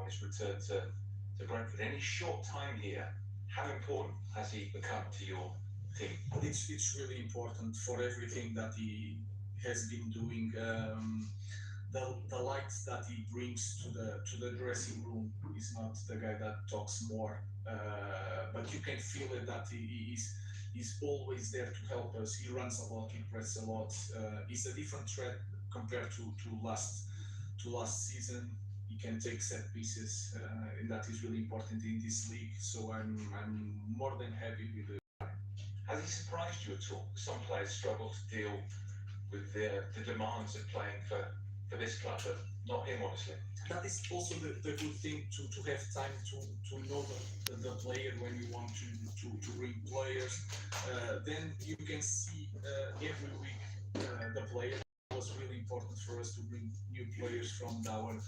on his return to Brentford. In his short time here, how important has he become to your team? It's really important for everything that he has been doing. The lights that he brings to the dressing room is not the guy that talks more, but you can feel it that he's always there to help us. He runs a lot, he presses a lot. He's a different threat compared to last season. He can take set pieces, and that is really important in this league. So I'm more than happy with it. Has he surprised you at all? Some players struggle to deal with the demands of playing for this club, but not him, honestly. That is also the good thing to have time to know the player when you want to bring players. Then you can see every week the player. It was really important for us to bring new players from our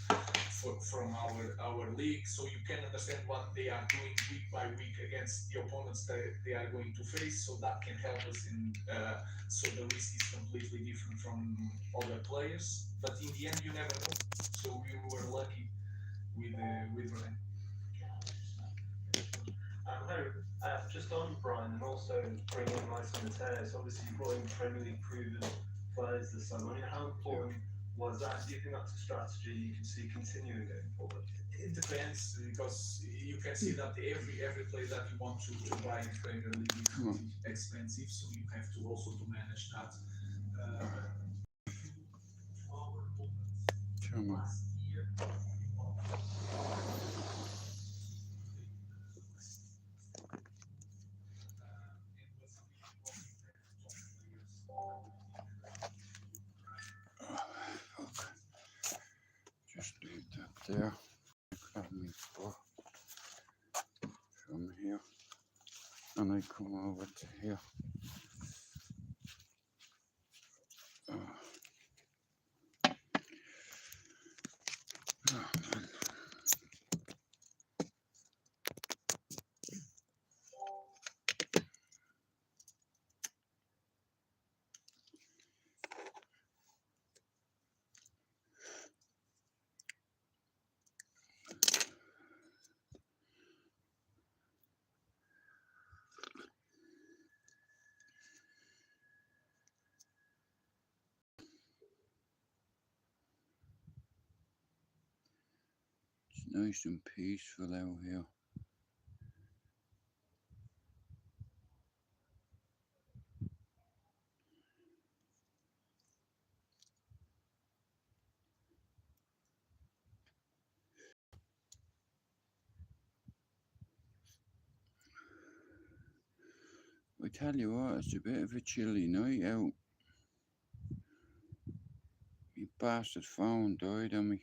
league, so you can understand what they are doing week by week against the opponents that they are going to face. So that can help us in. So the risk is completely different from other players, but in the end you never know. So we were lucky with Ryan. Just on Brian, and also bringing light on his hair. So obviously you brought in Premier League proven players this summer. I mean, how important was that? Do you think that's a strategy you can see continuing going forward? It depends, because you can see that every player that you want to buy in Premier League is really expensive, so you have to also to manage that. Last year. Just leave that there. Grab me foot from here, and I come over to here. It's nice and peaceful out here. I tell you what, it's a bit of a chilly night out. My bastard phone died on me.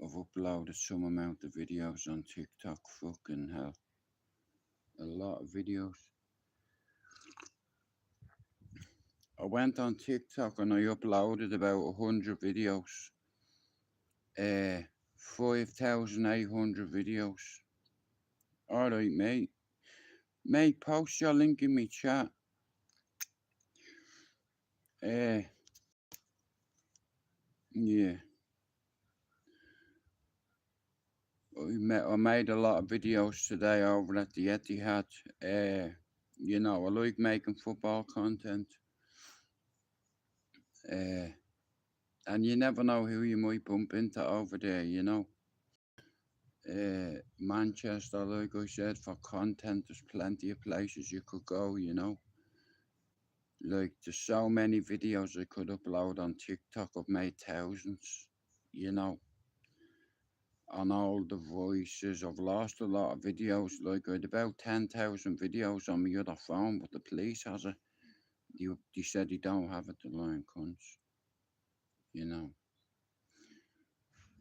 I've uploaded some amount of videos on TikTok, fucking hell. A lot of videos. I went on TikTok and I uploaded about 100 videos. 5,800 videos. Alright, mate. Mate, post your link in my chat. Yeah. I made a lot of videos today over at the Etihad. You know, I like making football content. And you never know who you might bump into over there, you know. Manchester, like I said, for content, there's plenty of places you could go, you know. Like, there's so many videos I could upload on TikTok. I've made thousands, you know. On all the voices, I've lost a lot of videos. Like, I had about 10,000 videos on my other phone, but the police has it. They said they don't have it, the lying cunts, you know.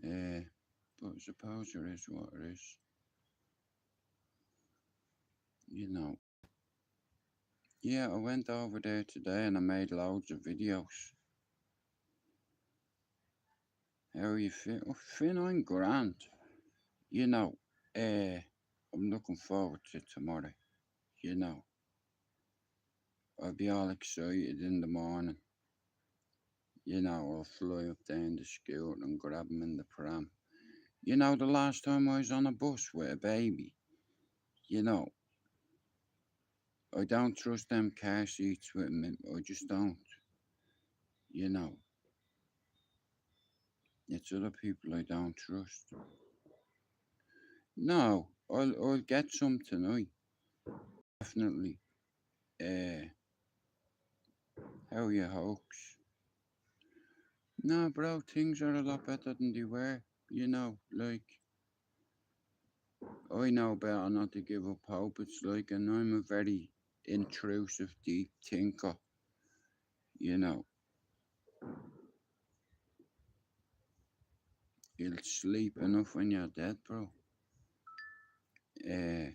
But I suppose it is what it is, you know. Yeah, I went over there today and I made loads of videos. How are you feel? Oh, Finn, I'm grand. You know, I'm looking forward to tomorrow, you know. I'll be all excited in the morning. You know, or fly up down the school and grab him in the pram. You know, the last time I was on a bus with a baby, you know, I don't trust them car seats with me. I just don't. You know, it's other people I don't trust. No, I'll get some tonight. Definitely. Uh, how are your hopes? No, bro, things are a lot better than they were. You know, like, I know better not to give up hope. It's like, and I'm a very intrusive, deep thinker. You know, you'll sleep enough when you're dead, bro. I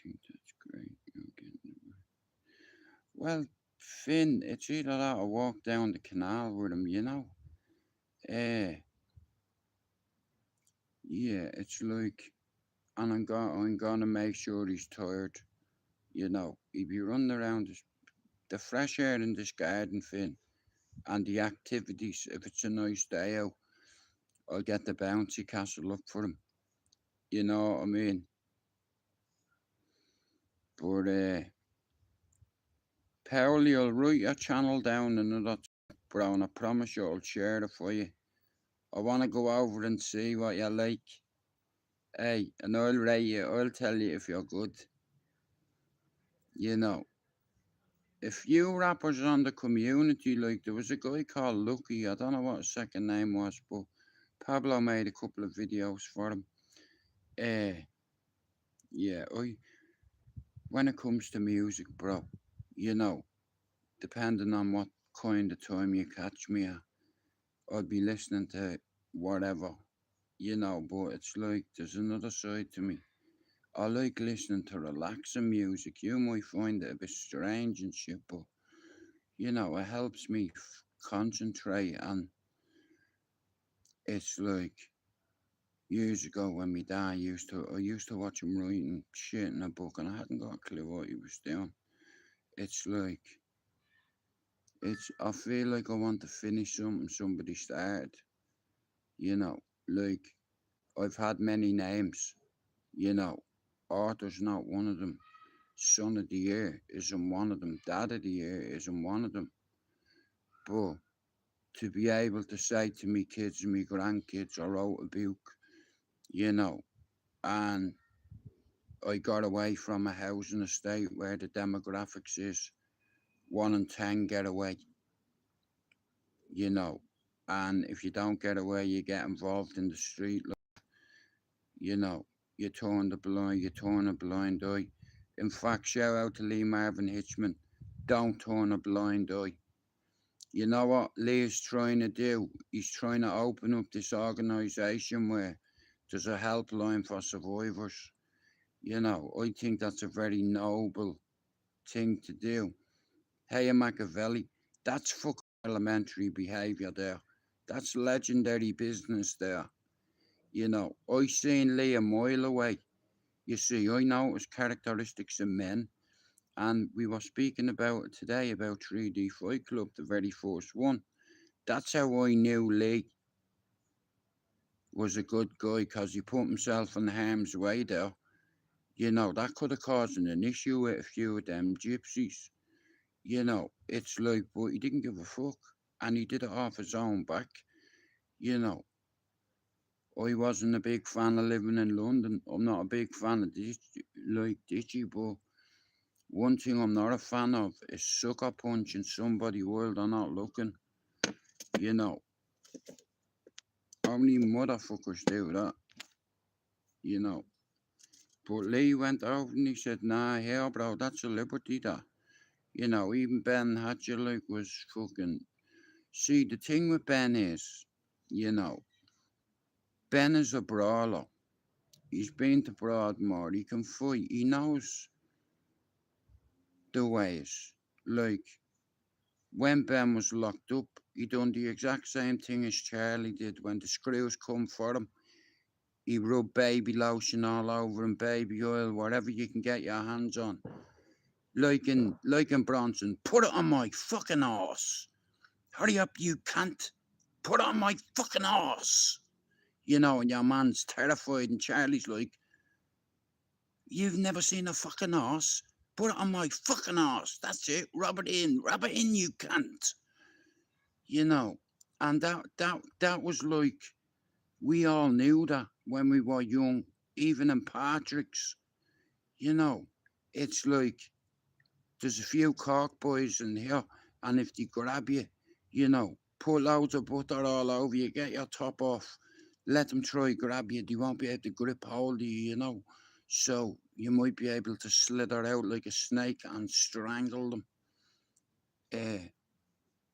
think that's great. You're getting it. Well, Finn, it's either that or walk down the canal with him, you know. Yeah, it's like, and I'm gonna make sure he's tired. You know, he'd be running around the fresh air in this garden, Finn, and the activities. If it's a nice day out, I'll get the bouncy castle up for him. You know what I mean? But Pauli, I'll write your channel down another bro, and I promise you I'll share it for you. I want to go over and see what you like. Hey, and I'll rate you. I'll tell you if you're good. You know, if you rappers on the community, like there was a guy called Lucky, I don't know what his second name was, but Pablo made a couple of videos for him. Yeah, when it comes to music, bro, you know, depending on what kind of time you catch me at, I'll be listening to whatever, you know, but it's like there's another side to me. I like listening to relaxing music. You might find it a bit strange and shit, but you know, it helps me concentrate. And it's like years ago when my dad I used to watch him writing shit in a book, and I hadn't got a clue what he was doing. It's like I feel like I want to finish something somebody started. You know, like I've had many names. You know, Arthur's not one of them. Son of the Year isn't one of them. Dad of the Year isn't one of them. But to be able to say to me kids and me grandkids, I wrote a book, you know, and I got away from a housing estate where the demographics is 1 in 10 get away, you know, and if you don't get away, you get involved in the street, you know, you turn a blind eye. In fact, shout out to Lee Marvin Hitchman, don't turn a blind eye. You know what Lee is trying to do? He's trying to open up this organisation where there's a helpline for survivors. You know, I think that's a very noble thing to do. Hey, Machiavelli, that's fucking elementary behaviour there. That's legendary business there. You know, I seen Lee a mile away. You see, I notice characteristics in men, and we were speaking about it today about 3D Fight Club, the very first one. That's how I knew Lee was a good guy, because he put himself in harm's way there. You know, that could have caused an issue with a few of them gypsies. You know, it's like, but he didn't give a fuck. And he did it off his own back. You know, I wasn't a big fan of living in London. I'm not a big fan of Ditchy, but one thing I'm not a fan of is sucker punching somebody while they're not looking. You know, only motherfuckers do that. You know. But Lee went over and he said, nah, here, bro, that's a liberty, that. You know, even Ben Hatcher, like, was fucking... See, the thing with Ben is, you know, Ben is a brawler. He's been to Broadmoor. He can fight. He knows the ways. Like, when Ben was locked up, he done the exact same thing as Charlie did when the screws come for him. He rubbed baby lotion all over him, baby oil, whatever you can get your hands on. Like in Bronson, put it on my fucking horse. hurry up, you cunt. Put on my fucking horse. You know, and your man's terrified, and Charlie's like, you've never seen a fucking horse? Put it on my fucking horse. That's it. Rub it in, you cunt. You know, and that was like, we all knew that when we were young, even in Patrick's. You know, it's like, there's a few Cork boys in here, and if they grab you, you know, put loads of butter all over you, get your top off, let them try grab you. They won't be able to grip hold of you, you know. So you might be able to slither out like a snake and strangle them.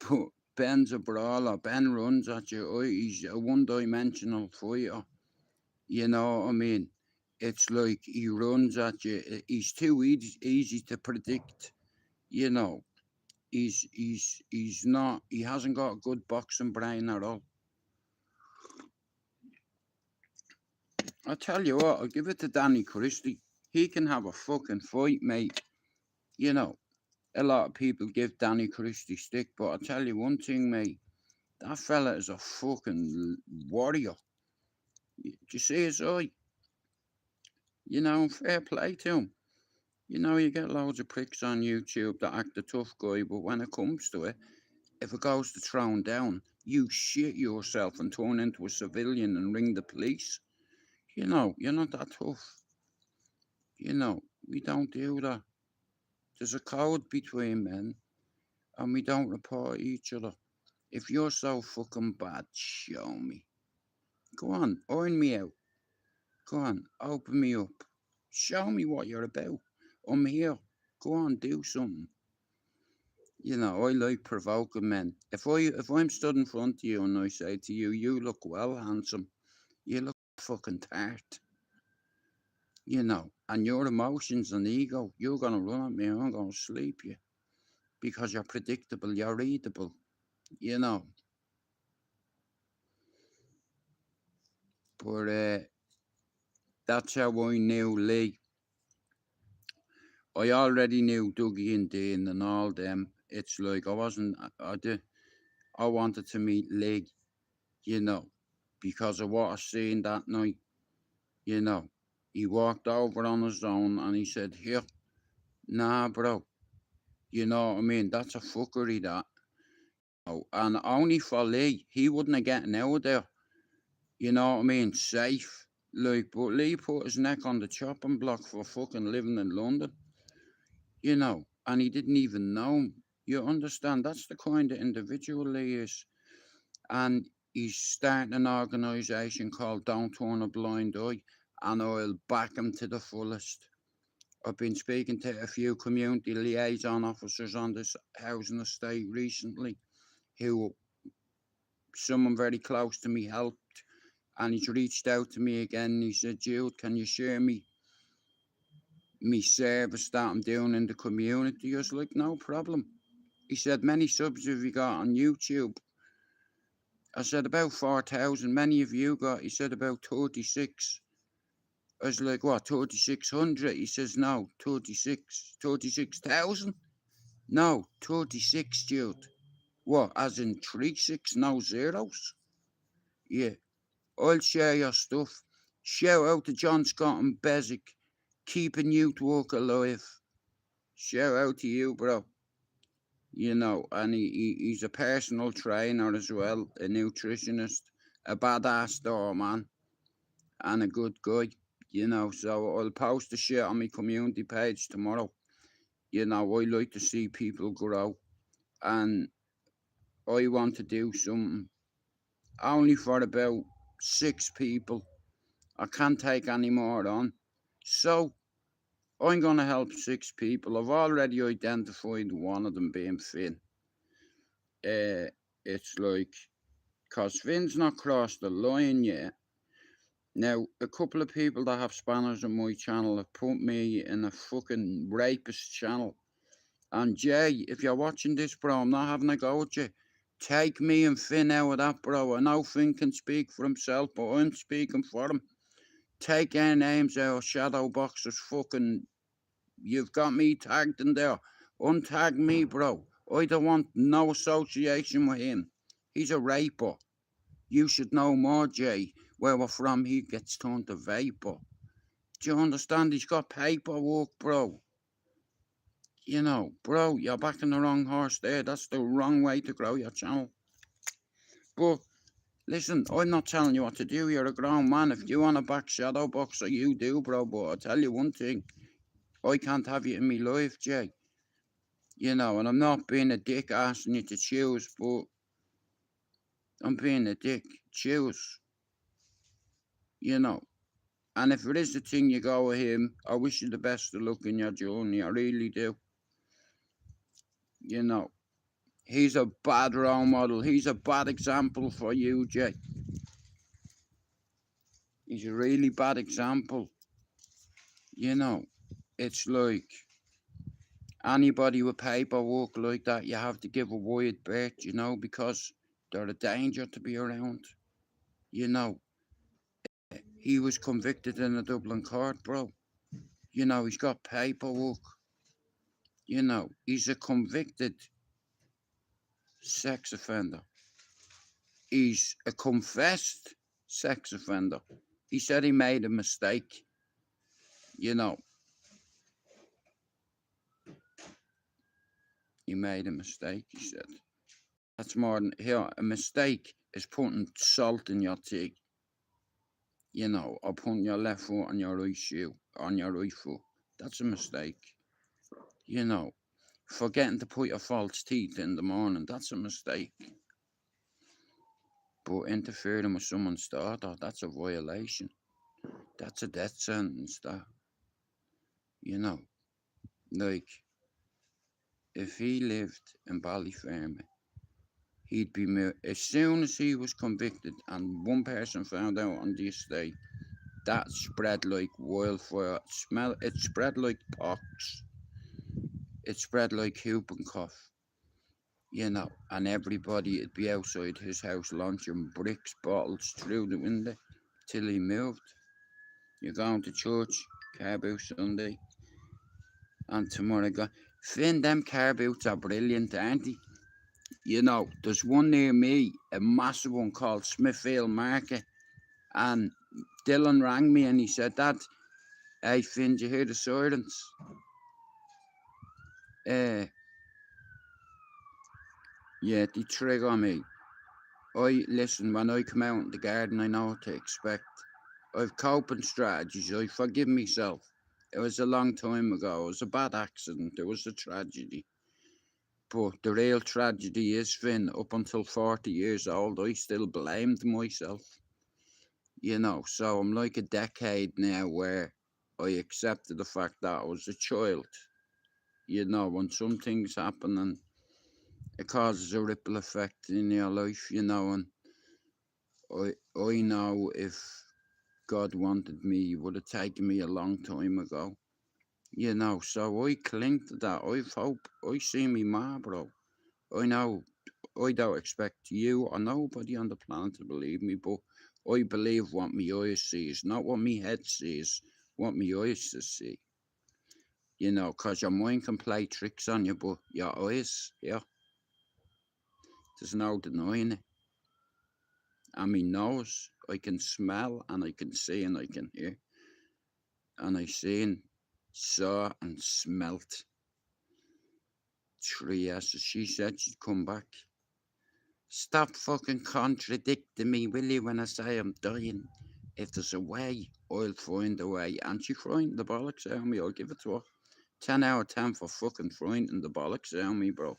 But Ben's a brawler. Ben runs at you. He's a one-dimensional fighter. You know what I mean? It's like he runs at you. He's too easy to predict. You know, he's not. He hasn't got a good boxing brain at all. I tell you what, I'll give it to Danny Christie. He can have a fucking fight, mate. You know, a lot of people give Danny Christie stick, but I'll tell you one thing, mate. That fella is a fucking warrior. Do you see his eye? You know, fair play to him. You know, you get loads of pricks on YouTube that act a tough guy, but when it comes to it, if it goes to throwing down, you shit yourself and turn into a civilian and ring the police. You know, you're not that tough. You know, we don't do that. There's a code between men, and we don't report each other. If you're so fucking bad, show me. Go on, iron me out. Go on, open me up. Show me what you're about. I'm here. Go on, do something. You know, I like provoking men. If I'm stood in front of you and I say to you, you look well, handsome, you look fucking tart. You know, and your emotions and ego, you're gonna run at me and I'm gonna sleep you. Because you're predictable, you're readable, you know. But that's how I knew Lee. I already knew Dougie and Dean and all them. It's like I wanted to meet Lee, you know, because of what I seen that night. You know, he walked over on his own and he said, here, nah, bro. You know what I mean? That's a fuckery, that. Oh, and only for Lee, he wouldn't have gotten out of there. You know what I mean? Safe. Like, but Lee put his neck on the chopping block for fucking living in London. You know, and he didn't even know him. You understand? That's the kind of individual he is. And he's starting an organisation called Don't Turn a Blind Eye, and I'll back him to the fullest. I've been speaking to a few community liaison officers on this housing estate recently, who someone very close to me helped, and he's reached out to me again. And he said, Jude, can you share me service that I'm doing in the community? I was like, no problem. He said, many subs have you got on YouTube? I said, about 4,000. Many of you got? He said, about 36. I was like, what, 3,600? He says, no, 36,000? No, 36, Jude. What, as in 36, no zeros? Yeah, I'll share your stuff. Shout out to John Scott and Bezic, keeping youth work alive. Shout out to you, bro. You know, and he's a personal trainer as well, a nutritionist, a badass doorman, and a good guy. You know, so I'll post the shit on my community page tomorrow. You know, I like to see people grow, and I want to do something only for about 6 people. I can't take any more on. So I'm going to help 6 people. I've already identified one of them being Finn. It's like, because Finn's not crossed the line yet. Now, a couple of people that have spanners on my channel have put me in a fucking rapist channel. And Jay, if you're watching this, bro, I'm not having a go at you. Take me and Finn out of that, bro. I know Finn can speak for himself, but I'm speaking for him. Take our names out, shadow boxers, fucking... You've got me tagged in there. Untag me, bro. I don't want no association with him. He's a raper. You should know more, Jay. Where we're from, he gets turned to vapor. Do you understand? He's got paperwork, bro. You know, bro, you're backing the wrong horse there. That's the wrong way to grow your channel. But listen, I'm not telling you what to do. You're a grown man. If you want to back shadow boxer, you do, bro. But I'll tell you one thing. I can't have you in my life, Jay. You know, and I'm not being a dick asking you to choose, but I'm being a dick. Choose. You know. And if it is the thing you go with him, I wish you the best of luck in your journey. I really do. You know. He's a bad role model. He's a bad example for you, Jay. He's a really bad example. You know. It's like anybody with paperwork like that, you have to give a wide berth, you know, because they're a danger to be around. You know, he was convicted in a Dublin court, bro. You know, he's got paperwork. You know, he's a convicted sex offender. He's a confessed sex offender. He said he made a mistake. You know, he made a mistake, he said. That's more than here. A mistake is putting salt in your tea. You know, or putting your left foot on your right shoe, on your right foot. That's a mistake. You know, forgetting to put your false teeth in the morning, that's a mistake. But interfering with someone's daughter, that's a violation. That's a death sentence, that. You know, like, if he lived in Ballyfermot, he'd be, as soon as he was convicted and one person found out on the estate, that spread like wildfire. It spread like pox. It spread like whooping cough. You know, and everybody would be outside his house launching bricks, bottles through the window till he moved. You're going to church, car boot Sunday, and tomorrow go. Finn, them car boots are brilliant, aren't they? You know, there's one near me, a massive one called Smithfield Market, and Dylan rang me and he said, Dad, hey Finn, do you hear the sirens? Yeah, they trigger me. Listen, when I come out in the garden, I know what to expect. I've coping strategies. I forgive myself. It was a long time ago. It was a bad accident. It was a tragedy. But the real tragedy is, Finn, up until 40 years old, I still blamed myself. You know, so I'm like a decade now where I accepted the fact that I was a child. You know, when some things happen and it causes a ripple effect in your life, you know, and I know if God wanted me, he would have taken me a long time ago. You know, so I cling to that. I've hope. I see me ma, bro. I know I don't expect you or nobody on the planet to believe me, but I believe what my eyes sees, not what my head sees, what my eyes see. You know, because your mind can play tricks on you, but your eyes, yeah, there's no denying it. And my nose, I can smell and I can see and I can hear. And I seen, saw and smelt 3 S's. She said she'd come back. Stop fucking contradicting me, will you, when I say I'm dying? If there's a way, I'll find a way. And she frightened the bollocks out of me, I'll give it to her. 10 out of 10 for fucking frightening the bollocks out of me, bro.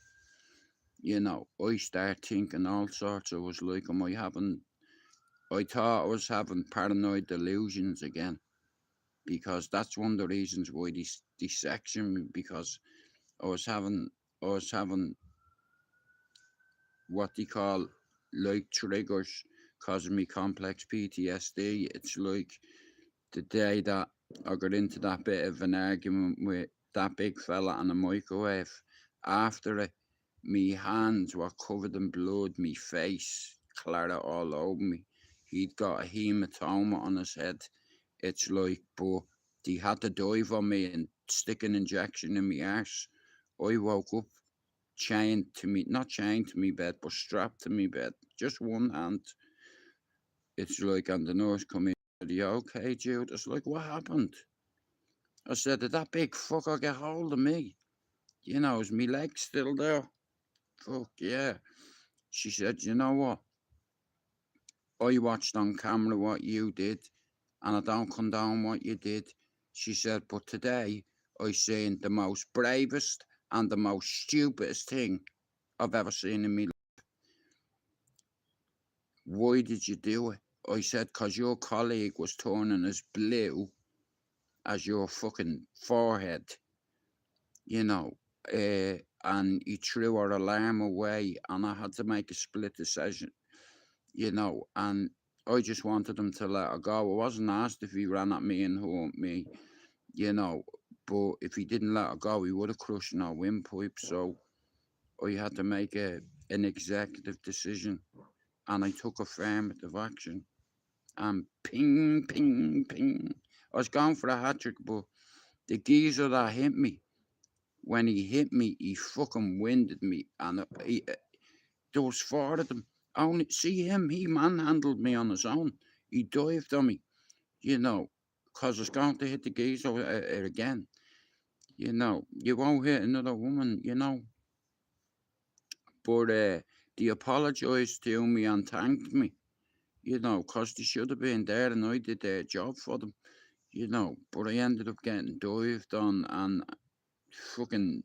You know, I start thinking all sorts. I was like, I thought I was having paranoid delusions again. Because that's one of the reasons why they sectioned me, because I was having what they call like triggers causing me complex PTSD. It's like the day that I got into that bit of an argument with that big fella on a microwave. After it, me hands were covered in blood, me face claret all over me. He'd got a hematoma on his head. It's like, but they had to dive on me and stick an injection in my arse. I woke up chained to me, not chained to me bed, but strapped to me bed. Just one hand. It's like, and the nurse come in. Are you okay, Jude? It's like, what happened? I said, did that big fucker get hold of me? You know, is my leg still there? Fuck yeah. She said, you know what? I watched on camera what you did, and I don't condone what you did. She said, but today I seen the most bravest and the most stupidest thing I've ever seen in me. Why did you do it? I said, because your colleague was turning as blue as your fucking forehead, you know, and he threw her alarm away, and I had to make a split decision, you know, and I just wanted him to let her go. I wasn't asked if he ran at me and hurt me, you know, but if he didn't let her go, he would have crushed her windpipe. So I had to make an executive decision, and I took affirmative action. And ping, ping, ping. I was going for a hat trick, but the geezer that hit me, when he hit me, he fucking winded me, and there was four of them. Only see him, he manhandled me on his own. He dived on me, you know, because I was going to hit the geezer again. You know, you won't hit another woman, you know. But they apologised to me and thanked me, you know, because they should have been there and I did their job for them, you know. But I ended up getting dived on and fucking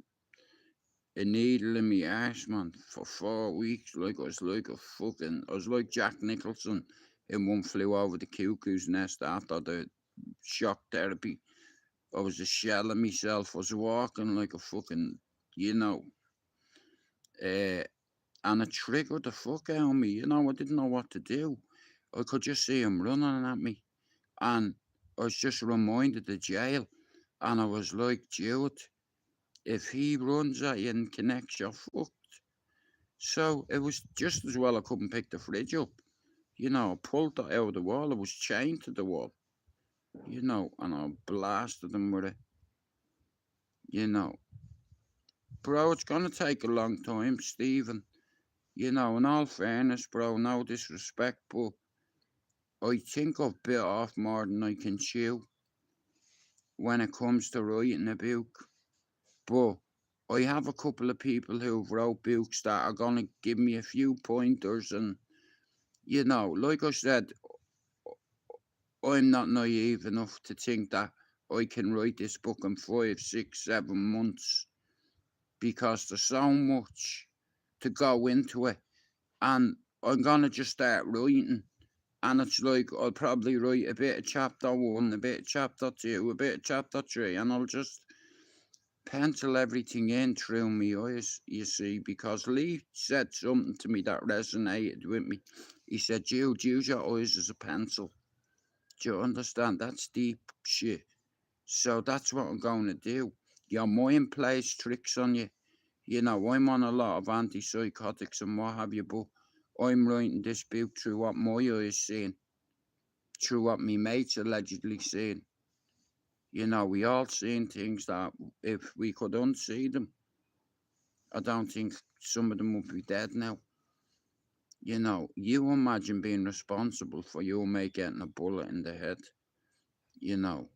a needle in my arse, man, for 4 weeks. Like, I was like I was like Jack Nicholson in One Flew Over the Cuckoo's Nest after the shock therapy. I was a shell of myself. I was walking like a fucking, you know, and it triggered the fuck out of me. You know, I didn't know what to do. I could just see him running at me, and I was just reminded of jail, and I was like, Jude, if he runs at you and connects, you're fucked. So it was just as well I couldn't pick the fridge up. You know, I pulled it out of the wall. I was chained to the wall, you know, and I blasted him with it, you know. Bro, it's going to take a long time, Stephen. You know, in all fairness, bro, no disrespect, but I think I've bit off more than I can chew when it comes to writing a book. But I have a couple of people who've wrote books that are going to give me a few pointers. And, you know, like I said, I'm not naive enough to think that I can write this book in 5, 6, 7 months, because there's so much to go into it. And I'm going to just start writing. And it's like, I'll probably write a bit of chapter 1, a bit of chapter 2, a bit of chapter 3, and I'll just pencil everything in through my eyes, you see, because Lee said something to me that resonated with me. He said, Jude, use your eyes as a pencil. Do you understand? That's deep shit. So that's what I'm going to do. Your mind plays tricks on you. You know, I'm on a lot of antipsychotics and what have you, but I'm writing this book through what my eyes seen, through what me mates allegedly seen. You know, we all seen things that if we could unsee them, I don't think some of them would be dead now. You know, you imagine being responsible for your mate getting a bullet in the head. You know,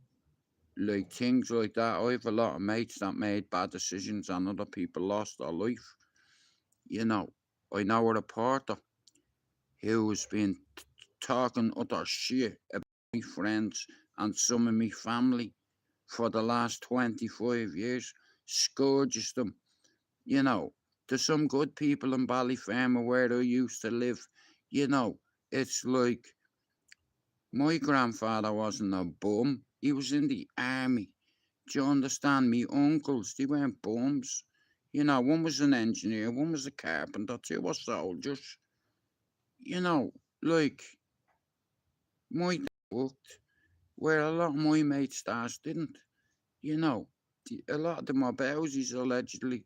like things like that. I have a lot of mates that made bad decisions and other people lost their life. You know, I know a reporter who has been talking utter shit about my friends and some of my family for the last 25 years, scourges them. You know, there's some good people in Ballyfermot where I used to live. You know, it's like my grandfather wasn't a bum, he was in the army. Do you understand? Me uncles, they weren't bums. You know, one was an engineer, one was a carpenter, two were soldiers. You know, like, my dad worked where a lot of my mates' dads didn't. You know, a lot of them are bowsies, allegedly.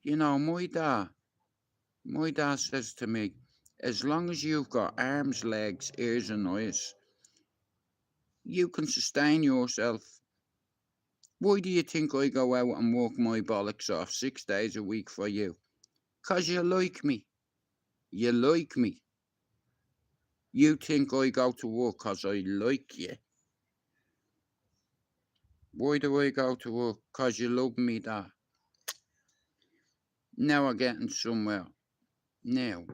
You know, my dad says to me, as long as you've got arms, legs, ears, and eyes, you can sustain yourself. Why do you think I go out and work my bollocks off 6 days a week for you? 'Cause you like me. You like me. You think I go to work 'cause I like you. Why do I go to work? 'Cause you love me that. Now we're getting somewhere. Now,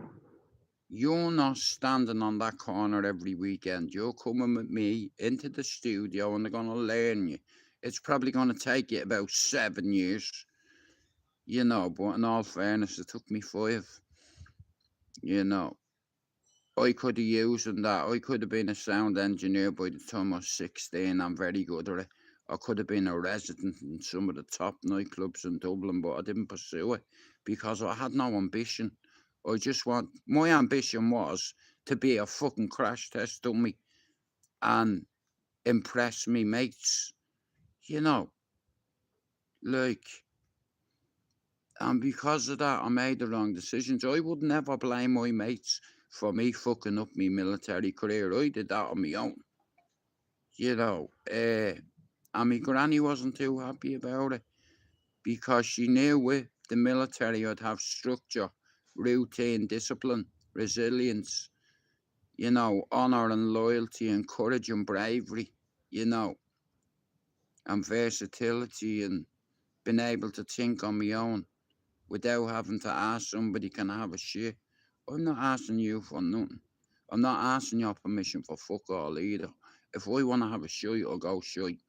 you're not standing on that corner every weekend. You're coming with me into the studio and they're going to learn you. It's probably going to take you about 7 years, you know, but in all fairness, it took me 5, you know. I could have used that. I could have been a sound engineer by the time I was 16. I'm very good at it. I could have been a resident in some of the top nightclubs in Dublin, but I didn't pursue it because I had no ambition. My ambition was to be a fucking crash test dummy and impress me mates, you know, like, and because of that, I made the wrong decisions. I would never blame my mates for me fucking up my military career. I did that on my own, you know. And my granny wasn't too happy about it because she knew with the military I'd have structure, routine, discipline, resilience, you know, honour and loyalty and courage and bravery, you know, and versatility and being able to think on my own without having to ask somebody, can I have a shit? I'm not asking you for nothing. I'm not asking your permission for fuck all either. If I want to have a shite, I'll go shite.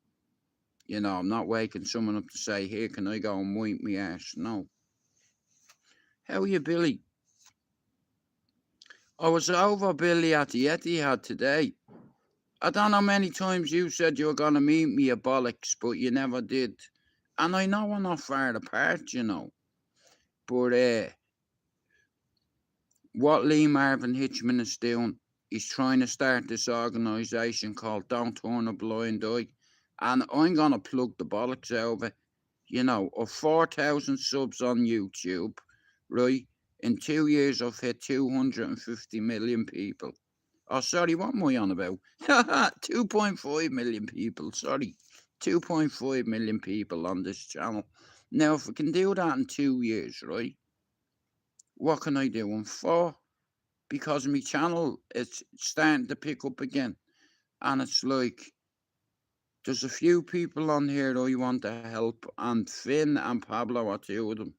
You know, I'm not waking someone up to say, here, can I go and wipe me ass? No. How are you, Billy? I was over Billy at the Etihad today. I don't know how many times you said you were going to meet me, you bollocks, but you never did. And I know we're not far apart, you know. But what Lee Marvin Hitchman is doing, he's trying to start this organisation called Don't Turn a Blind Eye. And I'm going to plug the bollocks out of it. You know, of 4,000 subs on YouTube, right? In 2 years, I've hit 250 million people. Oh, sorry, what am I on about? 2.5 million people, sorry. 2.5 million people on this channel. Now, if we can do that in 2 years, right? What can I do in 4? Because my channel is starting to pick up again. And it's like, there's a few people on here that I want to help, and Finn and Pablo are 2 of them.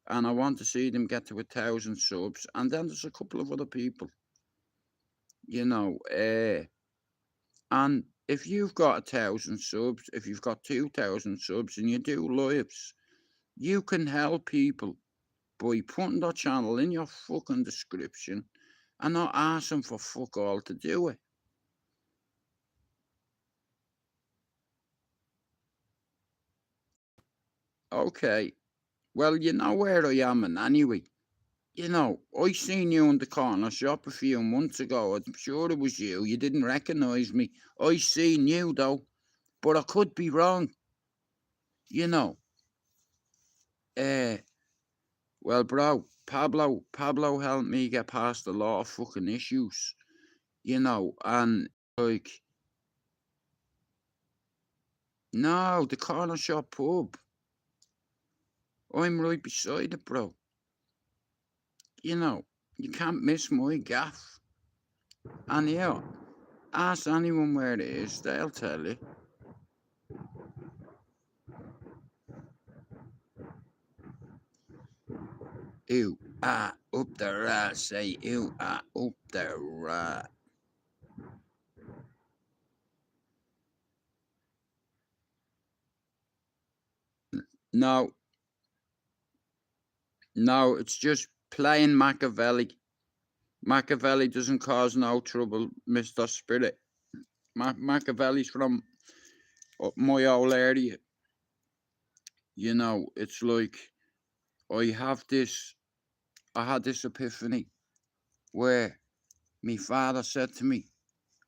And I want to see them get to 1,000 subs. And then there's a couple of other people, you know. And if you've got 1,000 subs, if you've got 2,000 subs and you do lives, you can help people by putting their channel in your fucking description and not asking for fuck all to do it. Okay, well, you know where I am in anyway. You know, I seen you in the corner shop a few months ago. I'm sure it was you. You didn't recognise me. I seen you though, but I could be wrong. You know. Well, bro, Pablo helped me get past a lot of fucking issues. You know, and like, no, the corner shop pub. I'm right beside it, bro. You know, you can't miss my gaff. And yeah, ask anyone where it is, they'll tell you. Ew, up the rat, say ew, up the rat. No, it's just plain Machiavelli. Machiavelli doesn't cause no trouble, Mr. Spirit. Machiavelli's from my old area. You know, it's like I had this epiphany where my father said to me,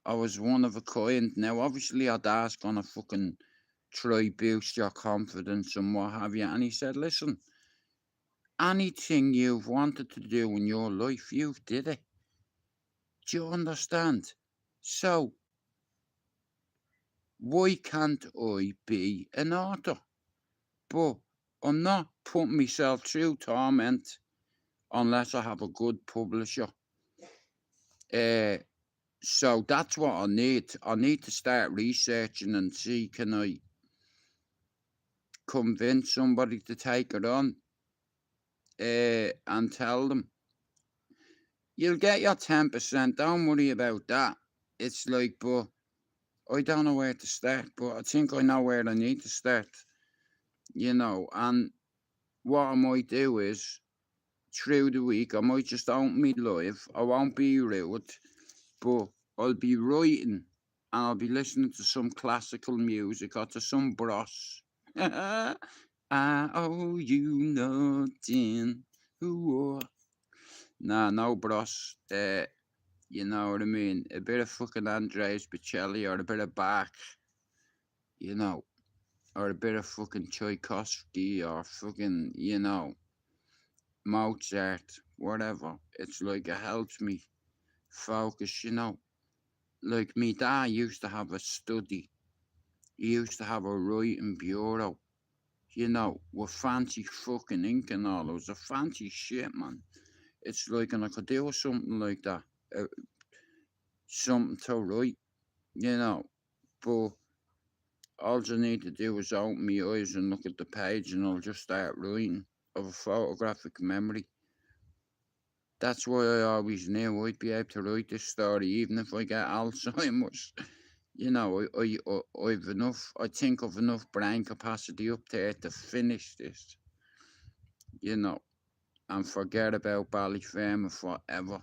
I was one of a kind. Now, obviously, our dad's gonna fucking try boost your confidence and what have you. And he said, listen, anything you've wanted to do in your life, you've did it. Do you understand? So, why can't I be an author? But I'm not putting myself through torment unless I have a good publisher. So that's what I need. I need to start researching and see, can I convince somebody to take it on, and tell them, you'll get your 10%, don't worry about that. It's like, but I don't know where to start, but I think I know where I need to start, and what I might do is, through the week, I might just open me live. I won't be rude, but I'll be writing and I'll be listening to some classical music or to some bros. I owe you nothing. Ooh. Nah, no bros. You know what I mean? A bit of fucking Andreas Bocelli or a bit of Bach, or a bit of fucking Tchaikovsky or fucking, Mozart, whatever. It's like it helps me focus, Like me dad used to have a study. He used to have a writing bureau, with fancy fucking ink and all. It was a fancy shit, man. It's like, and I could do something like that. Something to write, But all I need to do is open my eyes and look at the page and I'll just start writing of a photographic memory. That's why I always knew I'd be able to write this story, even if I get Alzheimer's. I've enough, I think I've enough brain capacity up there to finish this, and forget about Ballyfermot forever,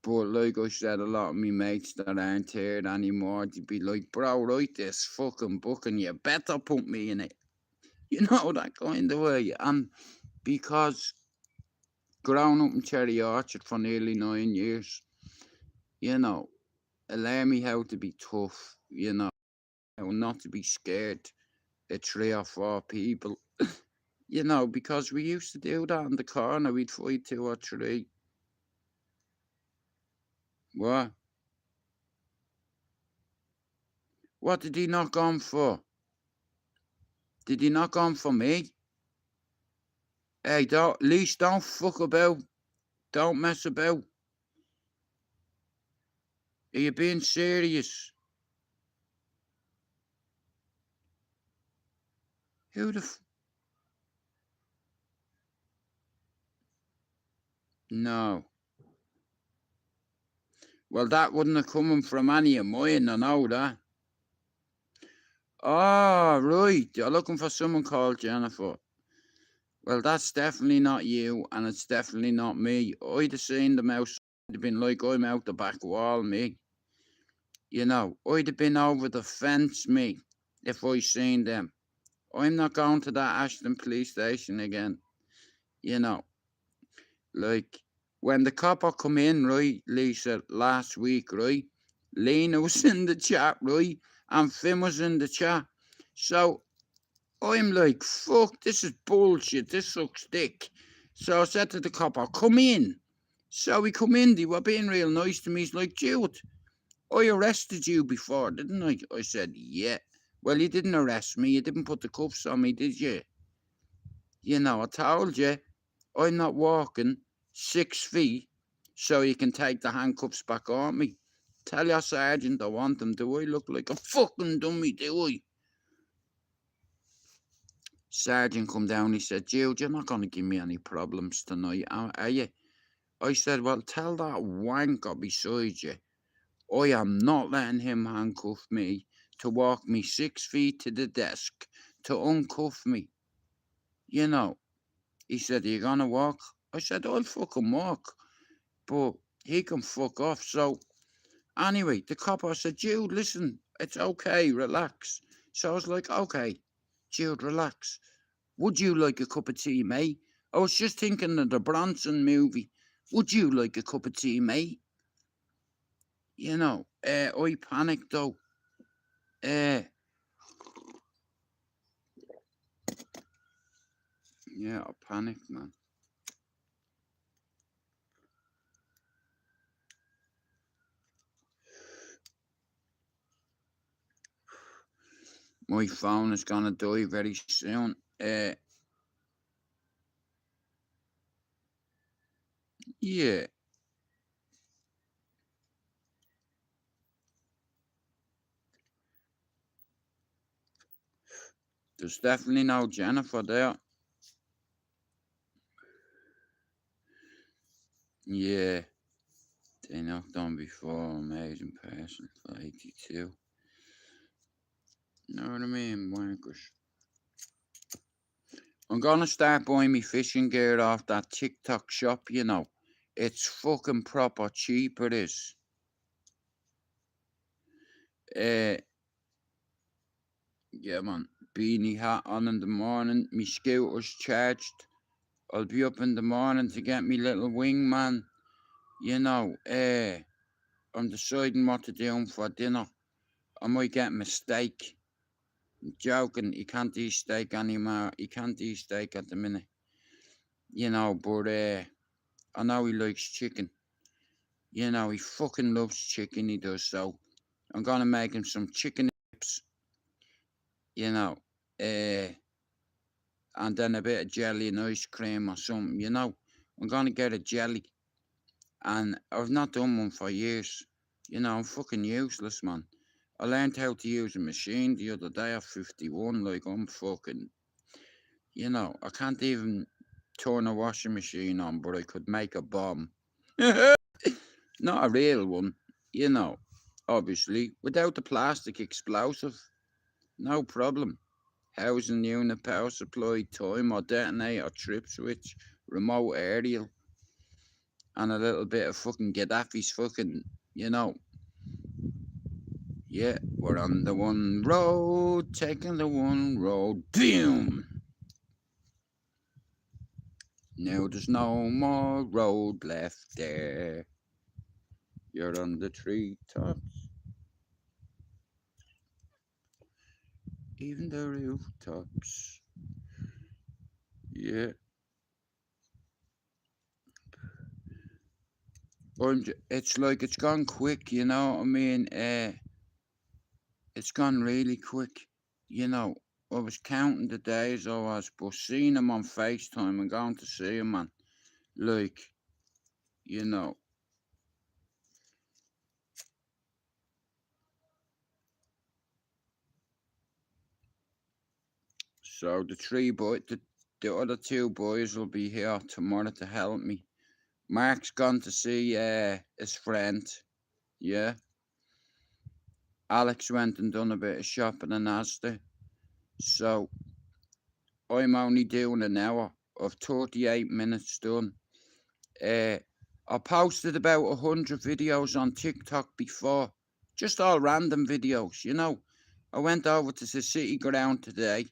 But like I said, a lot of me mates that aren't here anymore, they'd be like, bro, write this fucking book and you better put me in it. That kind of way. And because growing up in Cherry Orchard for nearly 9 years, it learned me how to be tough, how not to be scared of 3 or 4 people, because we used to do that in the corner. We'd fight 2 or 3. What? What did he knock on for? Did he knock on for me? Hey, at least don't fuck about. Don't mess about. Are you being serious? Who the No. Well, that wouldn't have come from any of mine, I know that. Oh, right. You're looking for someone called Jennifer. Well, that's definitely not you, and it's definitely not me. I'd have seen them outside. I'd have been like, I'm out the back wall, me. I'd have been over the fence, me, if I seen them. I'm not going to that Ashton police station again. Like, when the copper come in, right, Lisa, last week, right, Lena was in the chat, right, and Finn was in the chat. So I'm like, fuck, this is bullshit, this sucks dick. So I said to the copper, come in. So he come in, they were being real nice to me. He's like, Jude, I arrested you before, didn't I? I said, yeah. Well, you didn't arrest me, you didn't put the cuffs on me, did you? I told you, I'm not walking 6 feet so you can take the handcuffs back on me. Tell your sergeant I want them. Do I look like a fucking dummy, do I? Sergeant come down, he said, Jude, you're not going to give me any problems tonight, are you? I said, well, tell that wanker beside you, I am not letting him handcuff me to walk me 6 feet to the desk to uncuff me. He said, are you going to walk? I said, I'll fucking walk, but he can fuck off. So anyway, the copper said, Jude, listen, it's okay, relax. So I was like, okay, Jude, relax. Would you like a cup of tea, mate? I was just thinking of the Bronson movie. Would you like a cup of tea, mate? I panicked though. Yeah, I panicked, man. My phone is gonna die very soon. Yeah. There's definitely no Jennifer there. Yeah. They knocked on before, amazing person for 82. Know what I mean, wankers? I'm gonna start buying me fishing gear off that TikTok shop, you know. It's fucking proper cheap, it is. Yeah, man. Beanie hat on in the morning. Me scooter's charged. I'll be up in the morning to get me little wingman. You know, I'm deciding what to do for dinner. I might get me steak. I'm joking, he can't eat steak anymore. He can't eat steak at the minute. You know, but I know he likes chicken. You know, he fucking loves chicken, he does. So I'm gonna make him some chicken chips. You know, and then a bit of jelly and ice cream or something. You know, I'm gonna get a jelly, and I've not done one for years. You know, I'm fucking useless, man. I learned how to use a machine the other day at 51. Like, I'm fucking, you know, I can't even turn a washing machine on, but I could make a bomb. Not a real one, you know, obviously, without the plastic explosive. No problem. Housing unit, power supply, timer, detonator, trip switch, remote aerial, and a little bit of fucking Gaddafi's fucking, you know. Yeah, we're on the one road, taking the one road, boom! Now there's no more road left there. You're on the treetops, even the rooftops. Yeah. It's like it's gone quick, you know what I mean? It's gone really quick, you know. I was counting the days I was, but seeing him on FaceTime and going to see him, man, like, you know. So the other two boys will be here tomorrow to help me. Mark's gone to see his friend, yeah. Alex went and done a bit of shopping in Asda. So I'm only doing an hour of 38 minutes done. I posted about 100 videos on TikTok before, just all random videos, you know. I went over to the city ground today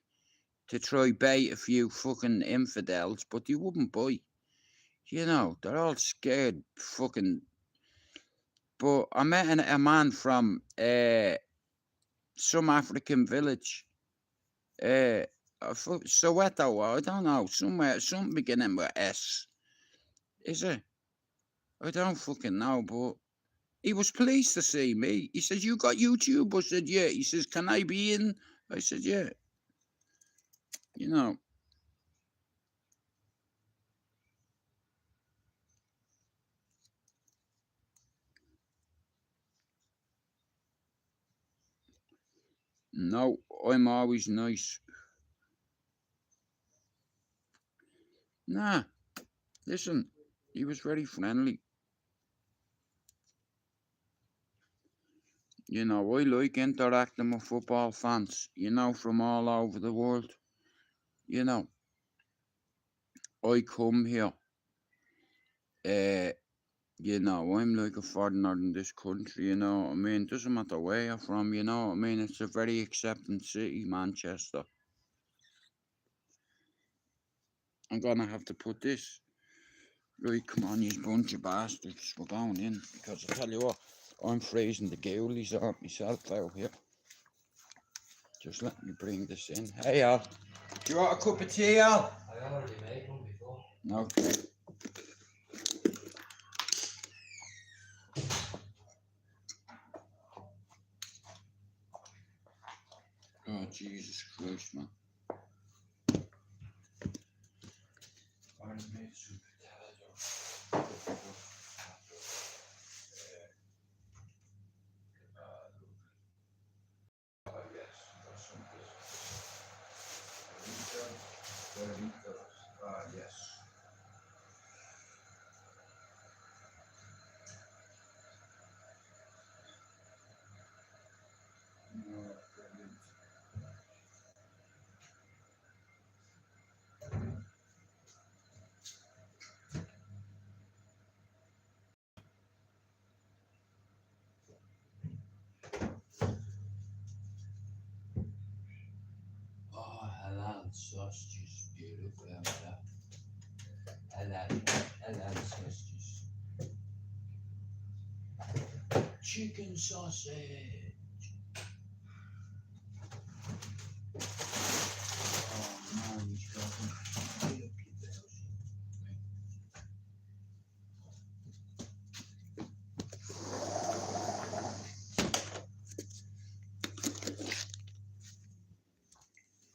to try bait a few fucking infidels, but they wouldn't bite. You know, they're all scared fucking. But I met a man from some African village. Soweto, I don't know, somewhere, something beginning with S. Is it? I don't fucking know, but he was pleased to see me. He says, "You got YouTube?" I said, "Yeah." He says, "Can I be in?" I said, "Yeah." You know. No, I'm always nice. Nah, listen, he was very friendly. You know, I like interacting with football fans, you know, from all over the world. You know, I come here, you know, I'm like a foreigner in this country, you know what I mean? Doesn't matter where you're from, you know what I mean? It's a very accepting city, Manchester. I'm gonna have to put this. Right, come on, you bunch of bastards. We're going in, because I tell you what, I'm freezing the ghoulies out myself out here. Just let me bring this in. Hey, Al. Do you want a cup of tea, Al? I already made one before. Okay. Oh, Jesus Christ, man. I made some potatoes. and sausages, beautiful, and that. And then sausages. Chicken sausage. Oh man, he's got them beautiful bells.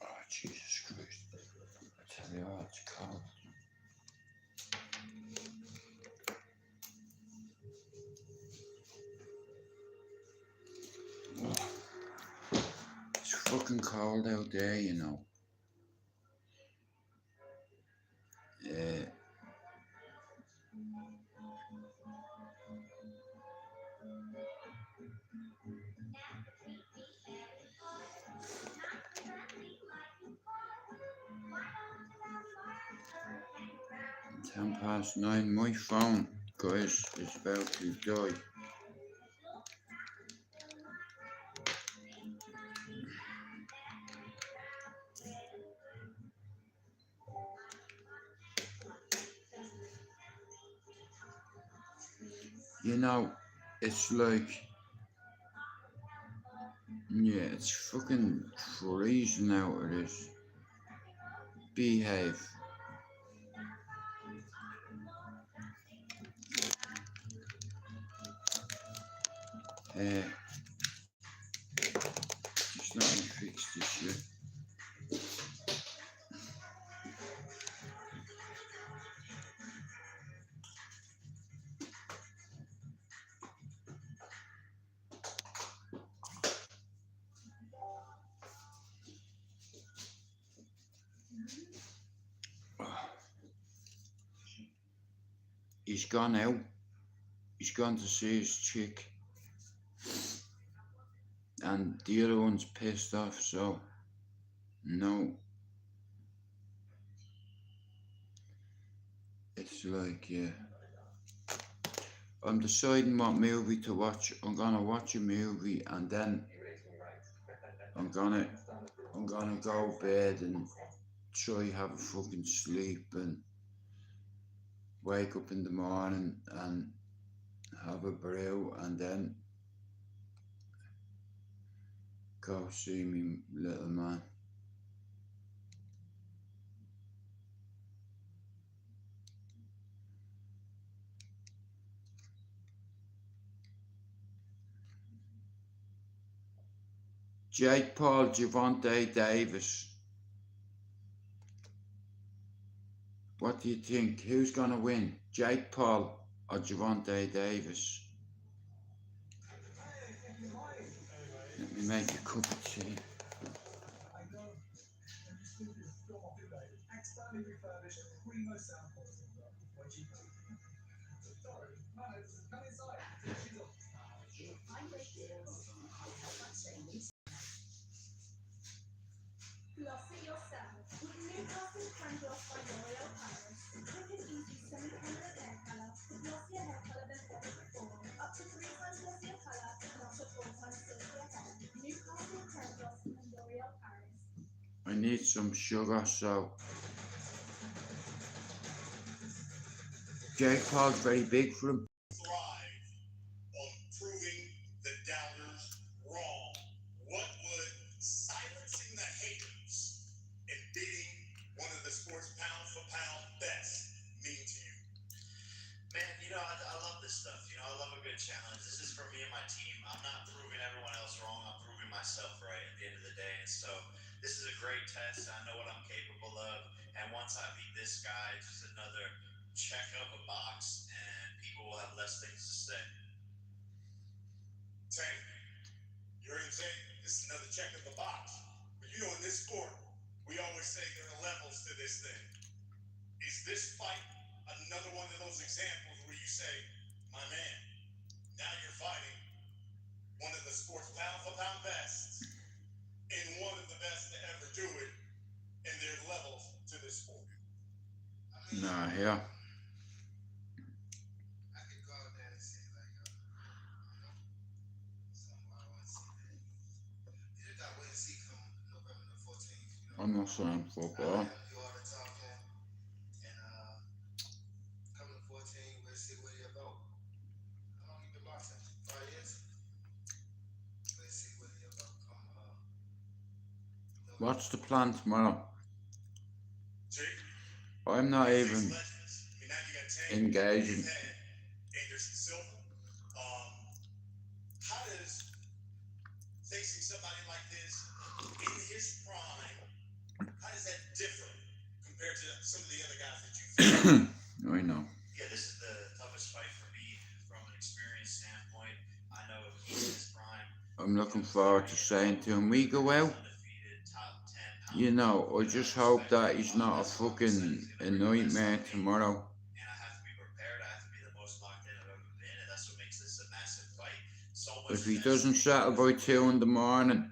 Oh, Jesus Christ. I tell you what, it's cold. Oh, it's fucking cold out there, you know. £9:10. My phone, guys, is about to die. You know, it's like, yeah, it's fucking freezing out of this. Behave. Just let me fix this shit. He's gone out. He's gone to see his chick. And the other one's pissed off, so no. It's like, yeah. I'm deciding what movie to watch. I'm gonna watch a movie and then I'm gonna go bed and try have a fucking sleep and wake up in the morning and have a brew and then go see me little man. Jake Paul, Gervonta Davis. What do you think? Who's gonna win? Jake Paul or Gervonta Davis? Let me make a cup of tea. Glossy yourself with new Glossy Hand Gloss by L'Oreal Paris. Quick and easy semi-permanent hair color with glossier hair color than ever before. Up to 3 times glossier color and up to 4 times silkier hair. New Glossy Hand Gloss from L'Oreal Paris. I need some sugar, so Jake Paul's very big for him. Thrive on proving the doubters wrong. What would silencing the haters and beating one of the sport's pound-for-pound best mean to you? Man, I love this stuff. I love a good challenge. This is for me and my team. I'm not proving everyone else wrong. I'm proving myself right at the end of the day. And so this is a great test. I know what I'm capable of. And once I beat this guy, it's just another check of a box, and people will have less things to say. Tank, you're insane. This is another check of the box. But in this sport, we always say there are levels to this thing. Is this fight another one of those examples where you say, my man, now you're fighting one of the sport's pound-for-pound best and one of the best to ever do it, and there's levels to this sport? Nah, yeah. I'm not saying football. You are the talking, and coming to 14, we'll see what you're about. How long you been boxing? 5 years? Let's see what you're about. What's the plan tomorrow? Jake, I'm not you even face legends. I mean, now you got Tank, engaging. you've had Anderson Silva. How does facing somebody like this in his prime, how does that differ compared to some of the other guys that you faced? I know. Yeah, this is the toughest fight for me from an experience standpoint. I know he's in his prime. I'm looking forward to saying to him, we go out. Undefeated, top 10 You know, I just hope that he's not a fucking a nightmare tomorrow. And I have to be prepared. I have to be the most locked in I've ever been, and that's what makes this a massive fight. So much If he tension. doesn't settle by 2 in the morning,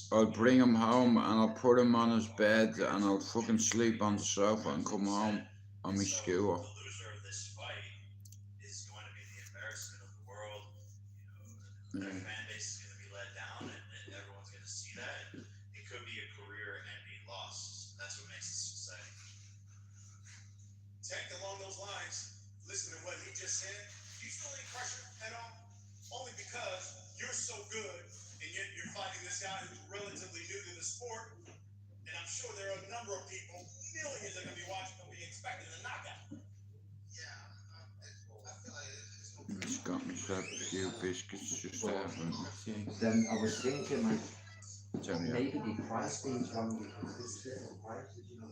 I'll bring him home and I'll put him on his bed and I'll fucking sleep on the sofa and come home on my scooter. The loser of this fight is going to be the embarrassment of the world. You know, their fan base is going to be let down, and everyone's going to see that. And it could be a career-ending loss. That's what makes this exciting. Tank, along those lines, listen to what he just said. You feel any pressure at all? Only because you're so good, and yet you're fighting this guy who's relatively new to the sport. And I'm sure there are a number of people, millions are going to be watching, will be expecting a knockout. Yeah, I feel like it's no Just got myself a few biscuits just to have them. Then I was thinking, like, Tell me. maybe they price these wrong because it's different prices, you know.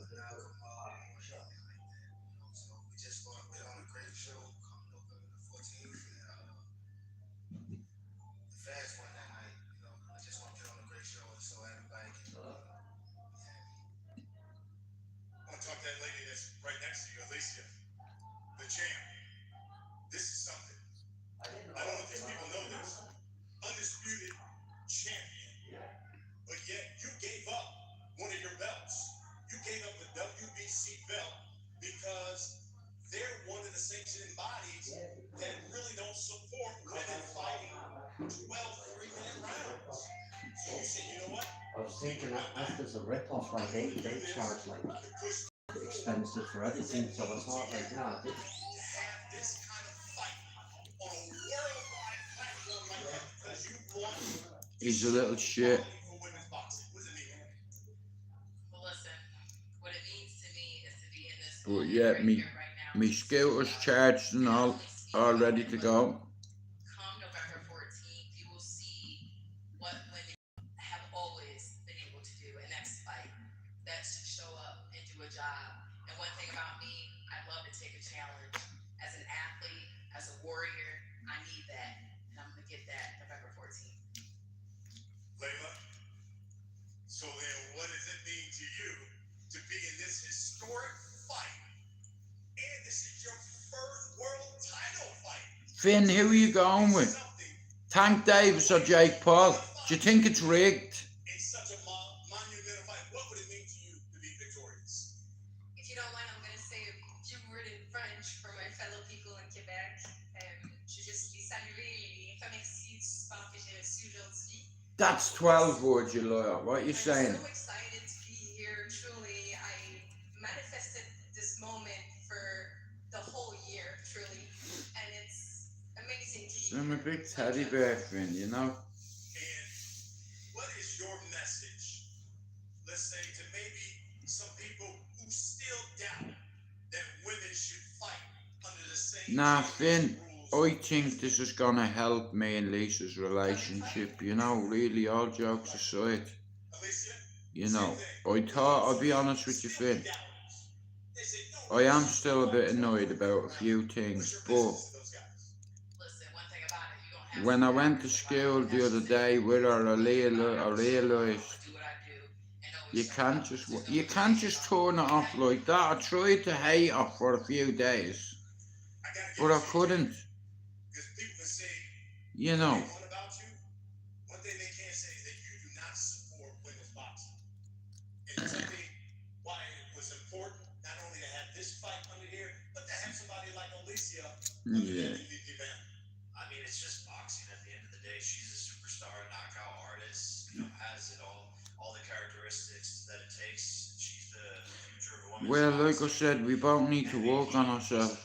So we just want to put on a great show coming November the 14th. And, the fans won that night. You know, I just want to put on a great show so everybody can be happy. I want to talk to that lady that's right next to you, Alicia, the champ. This is something. I don't know if these people know this. Undisputed champion. But yet you gave up one of your belts. You gave up the WBC belt because they're one of the sanctioning bodies that really don't support women fighting 12 3-minute rounds. So you said, you know what? I was thinking that there's a rip-off, like they charge like expensive for everything, so I thought like, nah, To have this kind of fight on a worldwide platform like that because you won He's a little shit. for women's boxing. What does it mean? Well, listen, what it means to me is to be in this But moment yeah, right me here, right now. scooter's charged and all ready to go. Come November 14th, you will see what women have always been able to do, and that's fight. That's to show up and do a job. And one thing about me, I love to take a challenge. As an athlete, as a warrior, I need that, and I'm gonna get that November 14th. Layla, so then what does it mean to you to be in this historic fight? And this is your first world title fight. Finn, who are you going with? Tank Davis or Jake Paul? Do you think it's rigged? In such a monumental fight, what would it mean to you to be victorious? If you don't mind, I'm going to say a few words in French for my fellow people in Québec. Je suis salué et remercie du support que j'ai reçu aujourd'hui. That's 12 words, you lawyer. What are you saying? I'm so excited to be here. Truly, I manifested this moment for the whole year, truly, and it's amazing to be I'm a here. big teddy bear, Finn, you know? And what is your message, let's say, to maybe some people who still doubt that women should fight under the same Nah, championship Finn, rules? I think this is gonna help me and Lisa's relationship, you know, really, all jokes aside. Alicia, You know, I thought, I'll be honest with you, Finn, I am still a bit annoyed about a few things, but Listen, one thing about it, you don't have when to I went to school the other day with her, I realised do what I do, and always you can't just turn it off like that. I tried to hate her for a few days, but I couldn't, Because people can say you know. what about you? One thing they can't say is that you do not support women's boxing. And something why it was important not only to have this fight under here, but to have somebody like Alicia under Yeah. the event. I mean, it's just boxing at the end of the day. She's a superstar, knockout artist, you know, has it all. all the characteristics that it takes. She's the future of women's Well, like I boxing. said, we both need to work on ourselves.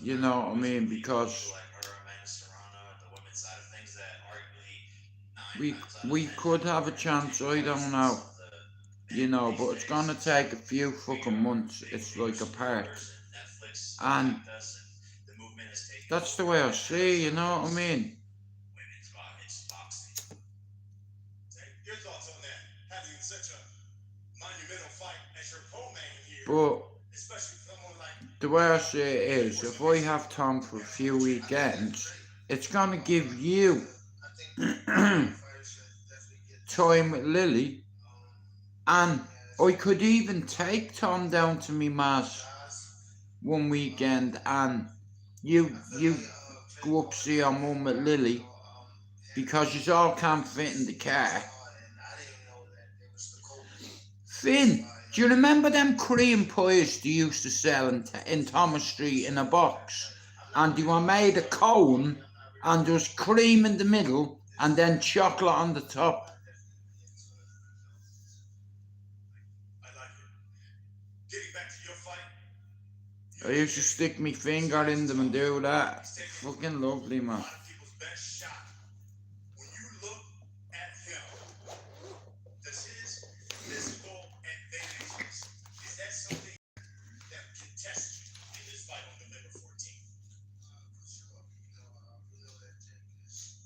You know what I mean? Because we could have a chance, I don't know. You know, but it's gonna take a few fucking months. It's like apart. And that's the way I see, you know what I mean? Your thoughts on that? Having such a monumental fight as your co-main here, But especially someone like the way I see it is, if I have time for a few weekends, it's gonna give you time with Lily, and I could even take Tom down to me ma's one weekend, and you go up see your mum with Lily, because you all can't fit in the car. Finn, do you remember them cream pies they used to sell in Thomas Street in a box? And they were made of cone, and there was cream in the middle, and then chocolate on the top. I like it. Getting back to your fight, I used to stick my finger in them and do that. Fucking lovely, man. a lot of people's best shot. When you look at him, does his physical advantages, is that something that can test you in this fight on November 14th? For sure. We know that Jake is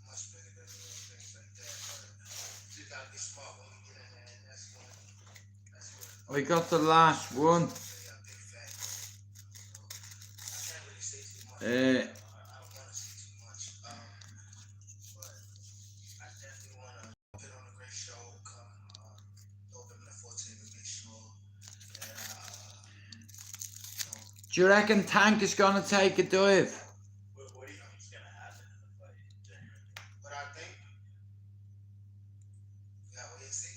much bigger than things like that. But you gotta be smart when we get in there, and that's what I got the last one. I don't want to say too much, but I definitely want to put on a great show come November 14th to make sure that Do you reckon Tank is gonna take a dive? What do you think is going to happen in the fight, genuinely? But I think yeah, wait and see.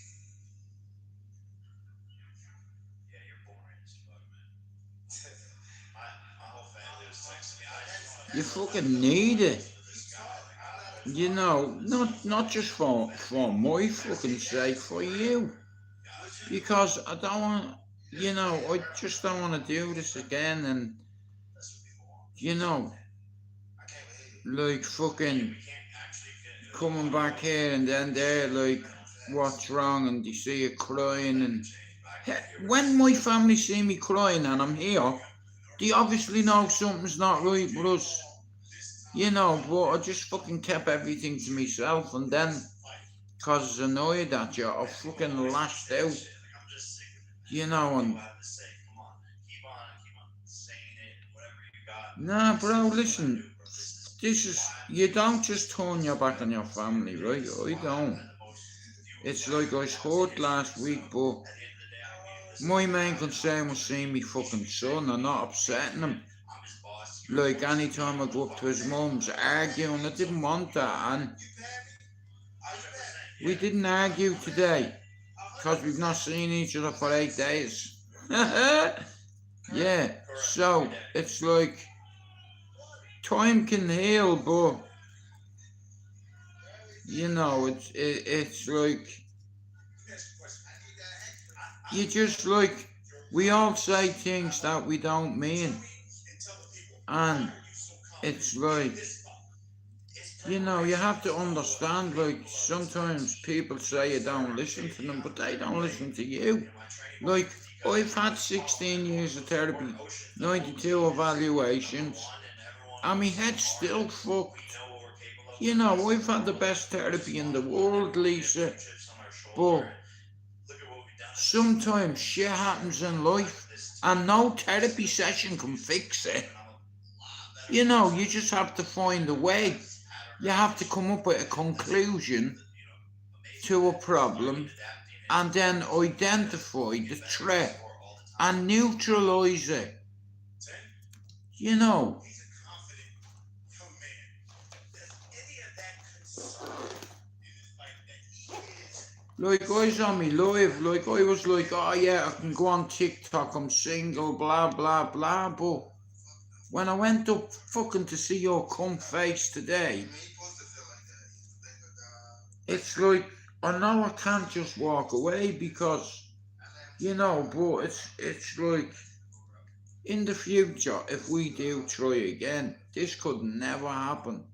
Yeah, you're boring as fuck, man. My whole family was texting me. You fucking need it. You know, not just for my fucking sake, for you. Because I don't want, you know, I just don't want to do this again, and, you know, like fucking coming back here and then they're like, what's wrong, and they see you crying, and when my family see me crying and I'm here, they obviously know something's not right with us. You know, but I just fucking kept everything to myself, and then, cause I was annoyed at you, I fucking lashed out. You know, and nah, bro, listen, this is, you don't just turn your back on your family, right? I don't. It's like I was hurt last week, but my main concern was seeing me fucking son and not upsetting him. Like, anytime I go up to his mum's arguing, I didn't want that, and we didn't argue today, because we've not seen each other for 8 days. Yeah, so, it's like, time can heal, but, you know, it's like, you just like, we all say things that we don't mean. And it's like, you know, you have to understand, like, sometimes people say you don't listen to them, but they don't listen to you. Like, I've had 16 years of therapy, 92 evaluations, and my head's still fucked. You know, I've had the best therapy in the world, Lisa, but sometimes shit happens in life, and no therapy session can fix it. You know, you just have to find a way. You have to come up with a conclusion to a problem, and then identify the threat and neutralize it. You know. Like, I was on me live, like, I was like, oh yeah, I can go on TikTok, I'm single, blah, blah, blah, but when I went up fucking to see your cum face today, it's like, I know I can't just walk away because, you know, but it's like, in the future, if we do try again, this could never happen.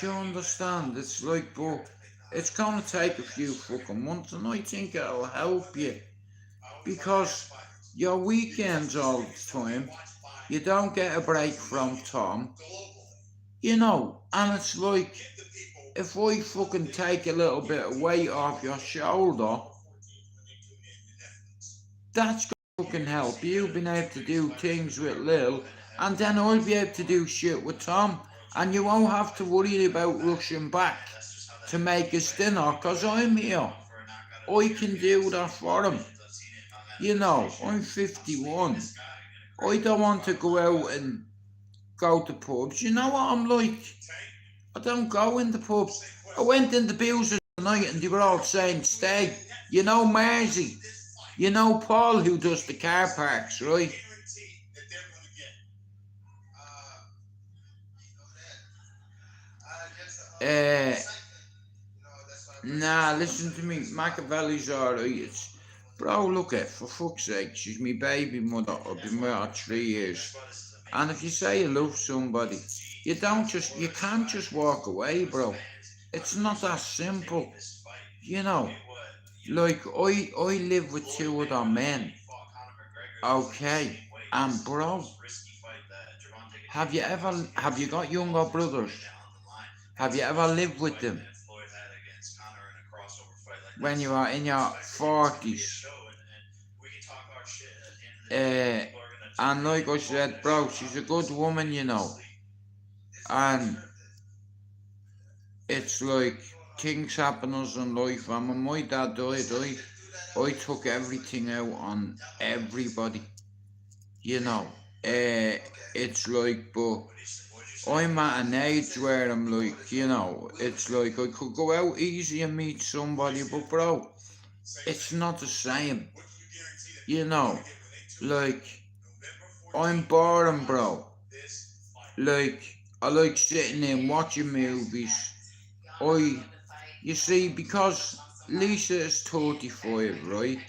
Do you understand? It's like, but it's gonna take a few fucking months, and I think it'll help you because your weekends all the time, you don't get a break from Tom, you know, and it's like, if I fucking take a little bit of weight off your shoulder, that's gonna fucking help you being able to do things with Lil, and then I'll be able to do shit with Tom, and you won't have to worry about rushing back to make us dinner, cause I'm here. I can do that for him. You know, I'm 51. I don't want to go out and go to pubs. You know what I'm like? I don't go in the pubs. I went in the Boozers tonight and they were all saying stay. You know Marzi. You know Paul who does the car parks, right? Nah, listen to me. Machiavelli's alright. Bro, look at, for fuck's sake, she's my baby mother. I've been with her 3 years. And if you say you love somebody, you can't just walk away, bro. It's not that simple. You know, like I live with 2 other men. Okay, and bro, have you got younger brothers? Have you ever lived with them? When you are in your 40s. And like I said, bro, she's a good woman, you know. And it's like things happen us in life. And when my dad died, I took everything out on everybody. You know. It's like, but I'm at an age where I'm like, you know, it's like I could go out easy and meet somebody, but bro, it's not the same. You know, like, I'm boring, bro. Like, I like sitting in watching movies. You see, because Lisa is 35, right?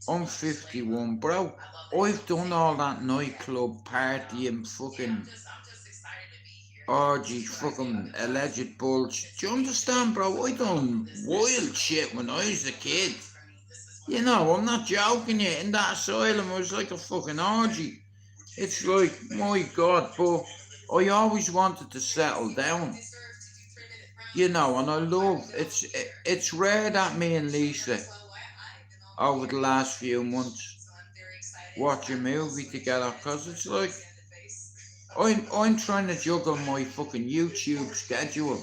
I'm 51, bro. I've done all that nightclub partying, fucking orgy, fucking alleged bullshit. Do you understand, bro? I done wild shit when I was a kid. You know, I'm not joking you. In that asylum, it was like a fucking orgy. It's like, my God, but I always wanted to settle down. You know, and I love, it's rare that me and Lisa, over the last few months, watch a movie together, because it's like, I'm trying to juggle my fucking YouTube schedule.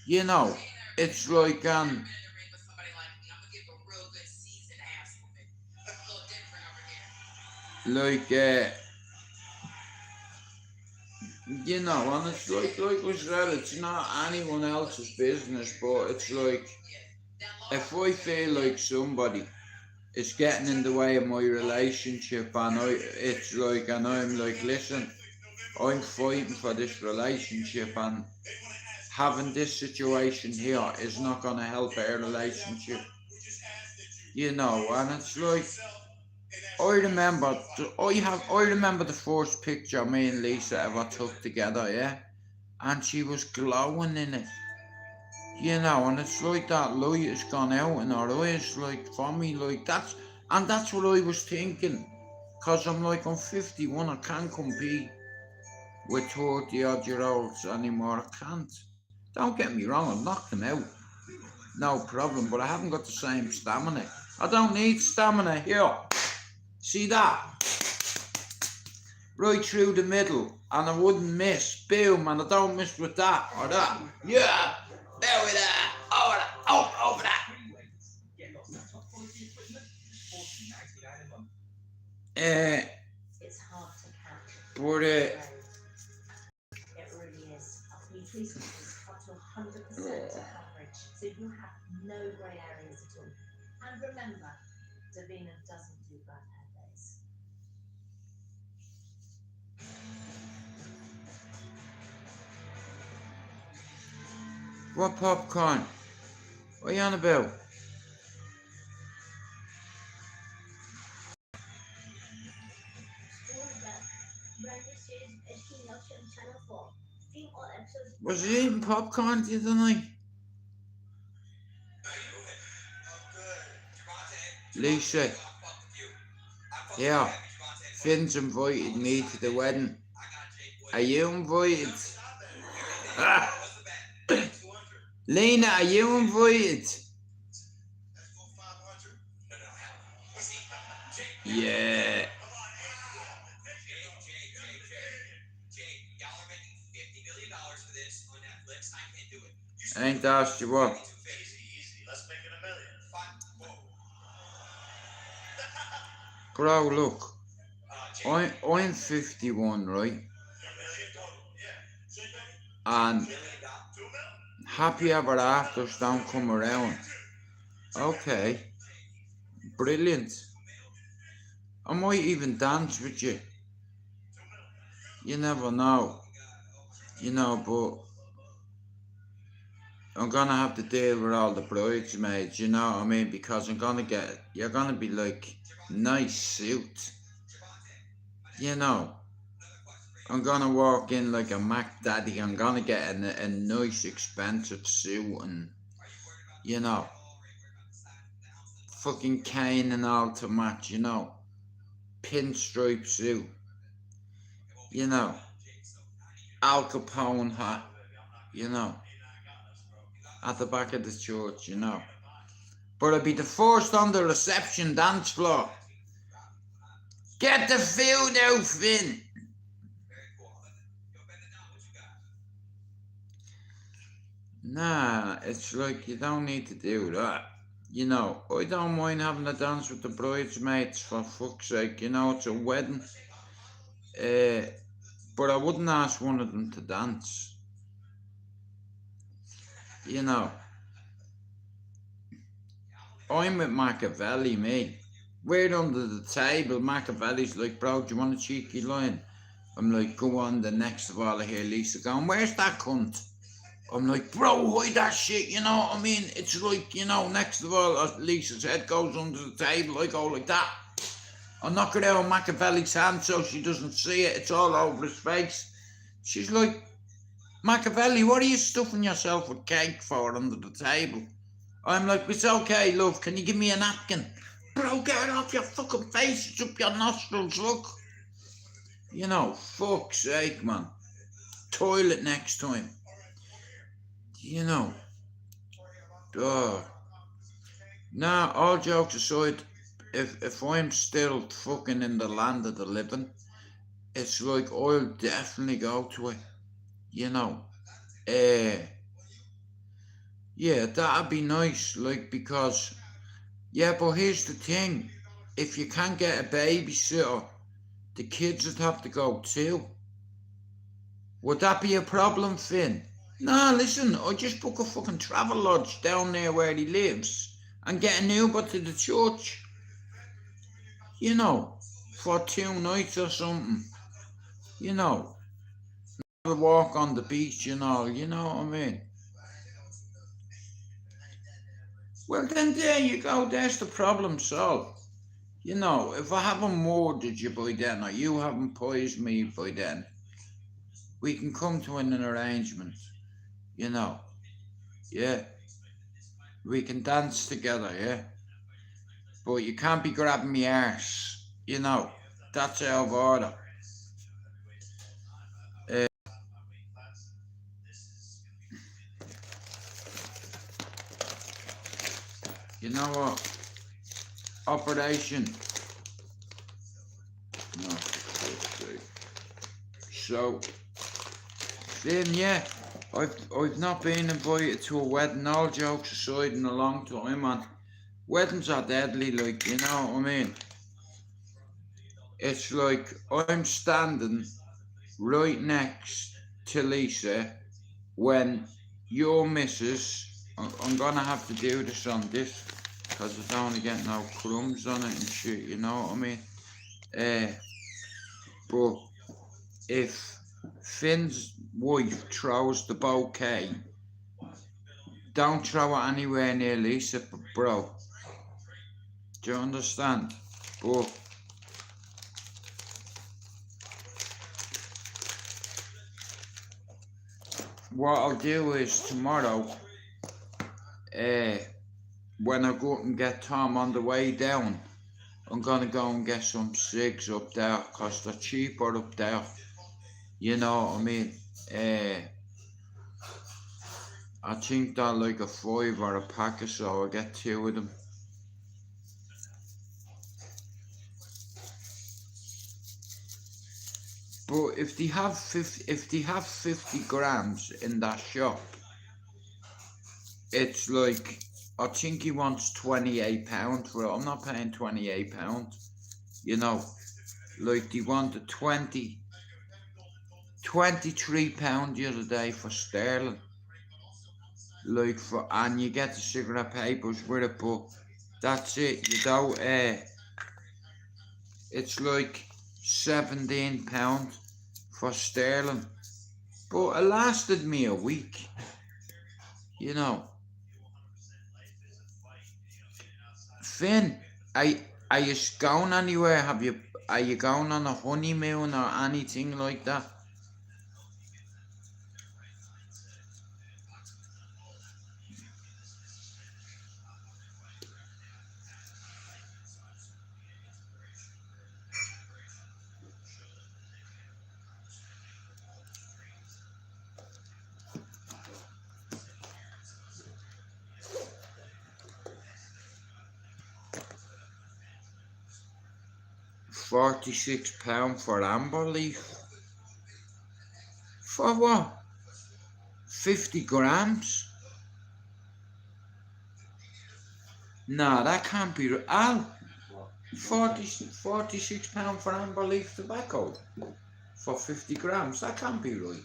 You know, it's like, you know, and it's like I said, it's not anyone else's business, but it's like, if I feel like somebody is getting in the way of my relationship, and I'm like, listen, I'm fighting for this relationship, and having this situation here is not going to help our relationship. You know, and it's like, I remember the first picture me and Lisa ever took together, yeah? And she was glowing in it. You know, and it's like that light has gone out in her eyes, like, for me, like, that's what I was thinking. Cause I'm like, I'm 51, I can't compete with 30-odd-year-olds anymore, I can't. Don't get me wrong, I'll knock them out. No problem, but I haven't got the same stamina. I don't need stamina, here. See that? Right through the middle, and I wouldn't miss. Boom, and I don't miss with that or that. Yeah, there with that. Over that. Over that. It's hard to catch. But It really is. Nutrition up to 100% coverage, so you have no grey areas at all. And remember, Davina doesn't do bad hair days. what popcorn? What are you on about? Was you eating popcorn the other night? Lisa. Yeah. Finn's invited me to the wedding. Are you invited? Lena, are you invited? Yeah. I ain't asked you what. Bro, look. I'm 51, right? And happy ever afters don't come around. Okay. Brilliant. I might even dance with you. You never know. You know, but I'm gonna have to deal with all the bridesmaids, you know what I mean? Because you're gonna be like, nice suit. You know, I'm gonna walk in like a Mac Daddy. I'm gonna get a nice expensive suit and, you know, fucking cane and all to match, you know, pinstripe suit, you know, Al Capone hat, you know, at the back of the church, you know. But I'd be the first on the reception dance floor. Get the food out, Finn. Nah, it's like you don't need to do that. You know, I don't mind having a dance with the bridesmaids, for fuck's sake. You know, it's a wedding. But I wouldn't ask one of them to dance. You know, I'm with Machiavelli, mate. We're under the table. Machiavelli's like, bro, do you want a cheeky line? I'm like, go on, the next of all I hear Lisa going, where's that cunt? I'm like, bro, hide that shit, you know what I mean? It's like, you know, next of all, Lisa's head goes under the table, I go like that. I knock it out of Machiavelli's hand so she doesn't see it, it's all over his face. She's like, Machiavelli, what are you stuffing yourself with cake for under the table? I'm like, it's okay, love, can you give me a napkin? Bro, get it off your fucking face, it's up your nostrils, look. You know, fuck's sake, man. Toilet next time. You know. Nah, all jokes aside, if I'm still fucking in the land of the living, it's like I'll definitely go to it. You know. Yeah, that'd be nice, like, because, yeah, but here's the thing. If you can't get a babysitter, the kids would have to go too. Would that be a problem, Finn? Nah, listen, I just book a fucking travel lodge down there where he lives and get an Uber to the church. You know, for 2 nights or something. You know, have a walk on the beach and all, you know what I mean? Well, then there you go, there's the problem solved. You know, if I haven't murdered you by then, or you haven't poisoned me by then, we can come to an arrangement, you know. Yeah. We can dance together, yeah. But you can't be grabbing me arse, you know. That's out of order. You know what? Operation. No. So, Finn, yeah, I've not been invited to a wedding, all jokes aside, in a long time, man. Weddings are deadly, like, you know what I mean? It's like I'm standing right next to Lisa when your missus, I'm gonna have to do this on this because I don't want to get no crumbs on it and shit, you know what I mean? But if Finn's wife throws the bouquet don't throw it anywhere near Lisa, bro. Do you understand? But what I'll do is tomorrow, when I go up and get Tom on the way down, I'm gonna go and get some cigs up there, cause they're cheaper up there. You know what I mean? I think they're like a $5 a pack, so I get 2 of them. But if they have 50 grams in that shop, it's like, I think he wants £28 for it. I'm not paying £28. You know, like they wanted £23 the other day for sterling. Like and you get the cigarette papers with it, but that's it. You don't. It's like £17 for sterling, but it lasted me a week. You know. Finn, are you going anywhere? Are you going on a honeymoon or anything like that? £46 for amber leaf. For what? 50 grams? Nah, that can't be right. Al, £46 for amber leaf tobacco for 50 grams. That can't be right.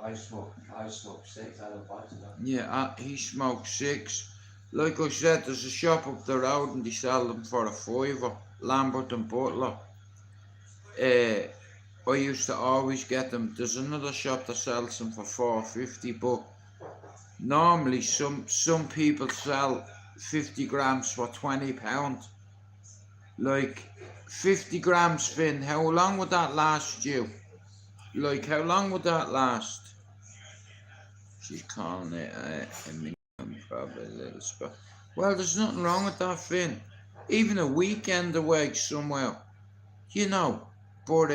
I smoke 6. I don't buy to that. Yeah, he smokes 6. Like I said, there's a shop up the road and they sell them for a £5. Lambert and Butler. I used to always get them. There's another shop that sells them for £4.50, but normally some people sell 50 grams for £20. Like 50 grams, Finn, how long would that last you? Like, how long would that last? She's calling it a minimum, probably a little spot. Well, there's nothing wrong with that, Finn. Even a weekend away somewhere, you know. But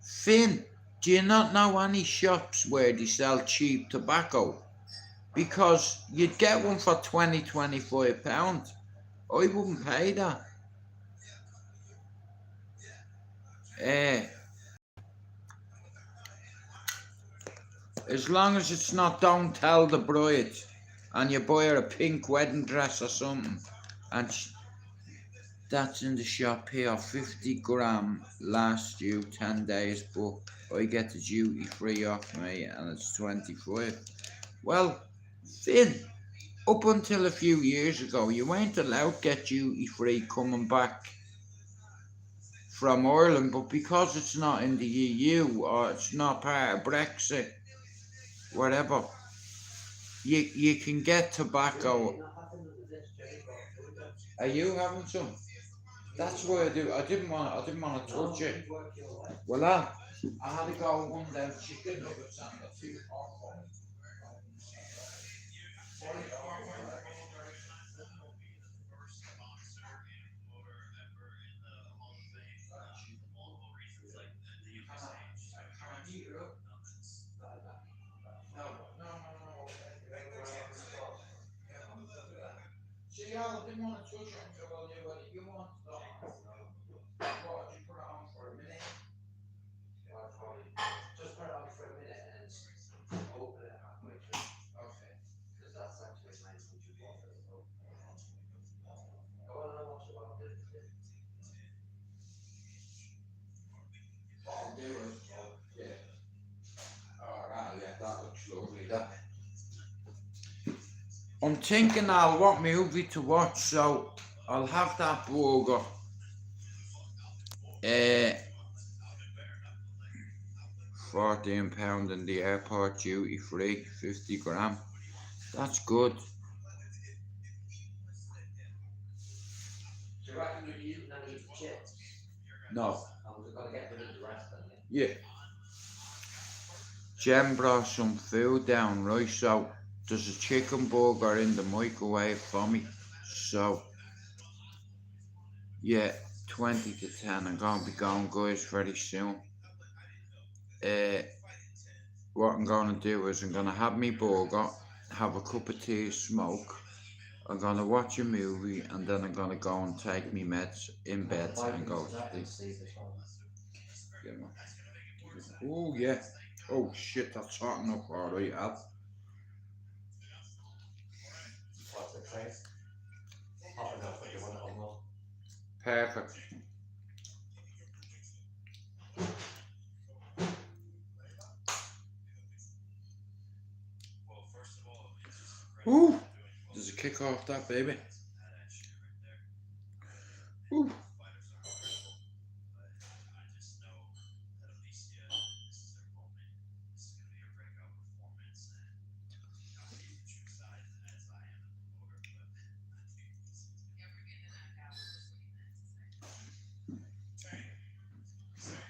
Finn, do you not know any shops where they sell cheap tobacco? Because you'd get one for £25. I wouldn't pay that. As long as it's not Don't Tell the Bride and you buy her a pink wedding dress or something, and that's in the shop here. 50 gram lasts you 10 days, but I get the duty free off me and it's 25. Well, Finn, up until a few years ago, you weren't allowed to get duty free coming back from Ireland, but because it's not in the EU or it's not part of Brexit, whatever, you can get tobacco. Are you having some? That's why I didn't want to touch it. Well, I had to go one down chicken nuggets and the 2 popcorn. See, I didn't want to touch it until I knew whether you wanted it or not. What, you put it on for a minute? Just put it on for a minute and open it halfway through. Okay. Because that's actually nice when you want it. So. Oh, no, what's about it? I'll do it. Yeah. Alright, yeah, that looks lovely, that. I'm thinking I'll what movie to watch, so I'll have that burger. £14 in the airport duty free, 50 gram. That's good. Do you reckon you're eating any chips? No. I'm just gonna get rid of the rest then. Yeah. Jem brought some food down, right? So there's a chicken burger in the microwave for me. So yeah, 20 to 10. I'm gonna be going, guys, very soon. What I'm gonna do is I'm gonna have me burger, have a cup of tea, smoke. I'm gonna watch a movie, and then I'm gonna go and take me meds in bed and go to sleep. Oh yeah. Oh shit, that's hot enough, alright, Ab. What's the tray? Hot enough, but you want it on low. Perfect. Ooh, there's a kick off that, baby. Ooh.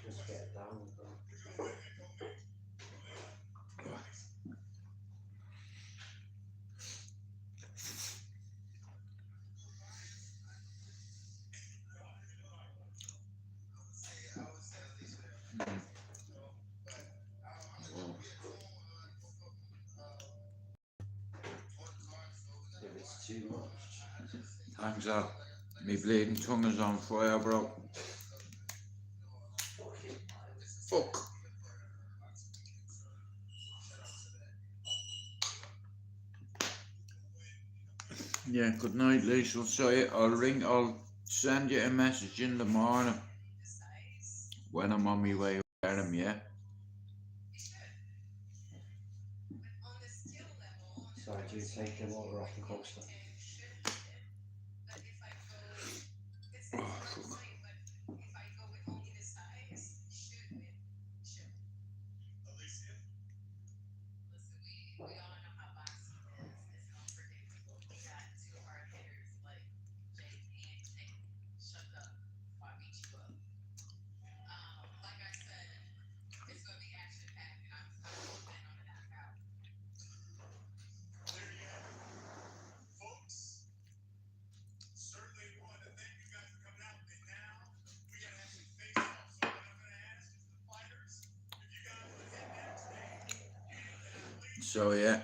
Just get it down. If it's too much. Thanks, Ab. Me bleeding tongue is on fire, bro. Fuck. Yeah, good night, Lisa. I'll send you a message in the morning when I'm on my way home, yeah? Sorry, do you take the water off the coaster? Oh, fuck. So yeah,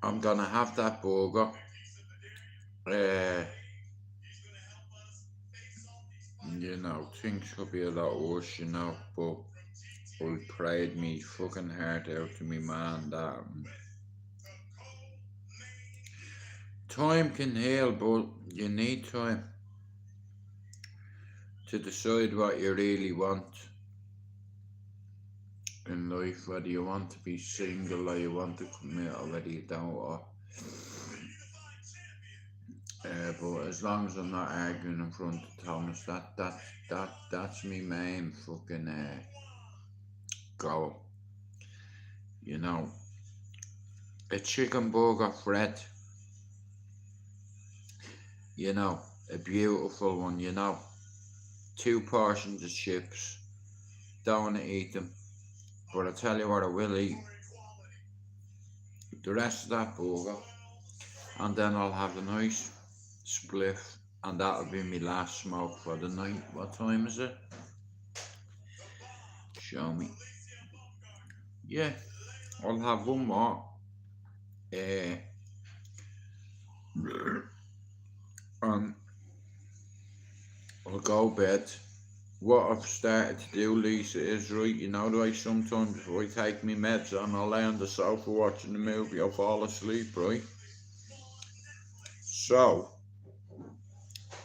I'm gonna have that burger. You know, things could be a lot worse, you know, but I prayed me fucking heart out to me man that time can heal, but you need time to decide what you really want in life, whether you want to be single or you want to commit or whether you don't. But as long as I'm not arguing in front of Thomas, that's me main fucking goal. You know, a chicken burger Fred. You know, a beautiful one. You know, 2 portions of chips. Don't want to eat them, but I tell you what, I will eat the rest of that burger, and then I'll have a nice spliff, and that'll be my last smoke for the night. What time is it? Show me. Yeah, I'll have one more. I'll go bed. What I've started to do, Lisa, is right, you know, the way sometimes if I take me meds and I'll lay on the sofa watching the movie, I'll fall asleep, right? So,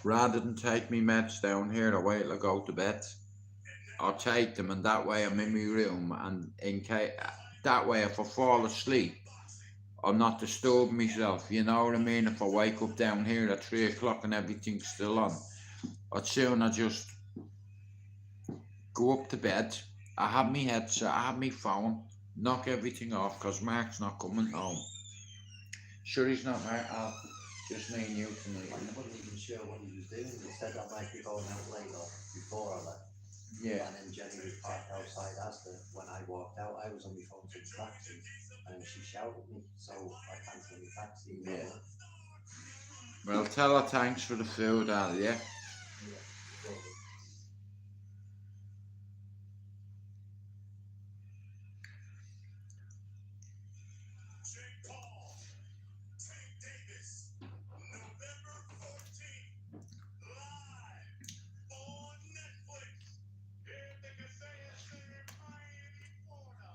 rather than take me meds down here, I'll wait till I go to bed. I'll take them, and that way I'm in my room, and in case, that way if I fall asleep, I'm not disturbing myself, you know what I mean? If I wake up down here at 3 o'clock and everything's still on, I'd sooner just go up to bed, I had me headset, I had me phone, knock everything off because Mark's not coming home. Sure he's not, Mark, just me and you tonight. I wasn't even sure what he was doing. He said I might be going out later before I left. Yeah. And then Jenny was parked outside Asda. When I walked out, I was on my phone to the taxi, and she shouted at me, so I cancelled the taxi. Yeah. Well, tell her thanks for the food, Al, yeah? Jake Paul, Tank Davis, November 14th, live on Netflix. Here they can say it's in Miami, Florida.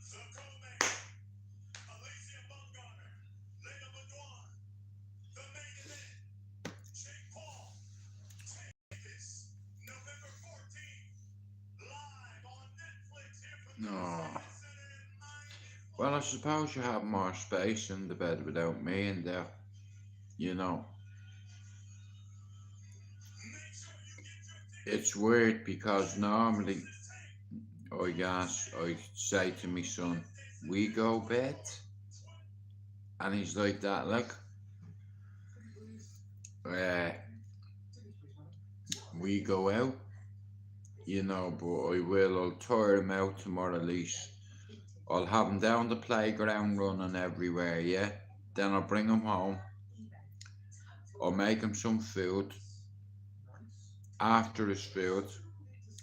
The co-main, Alicia Bumgarner, Layla Madwan. The main event, Jake Paul, Tank Davis, November 14th, live on Netflix. Here from the No. Civic Center in Miami, Well, I suppose you have more space in the bed without me in there, you know. make sure you get your tickets. It's weird because normally I say to my son, we go bed, and he's like that, like, we go out, you know, but I'll tire him out tomorrow at least. I'll have him down the playground running everywhere, yeah? Then I'll bring him home, I'll make him some food. After his food,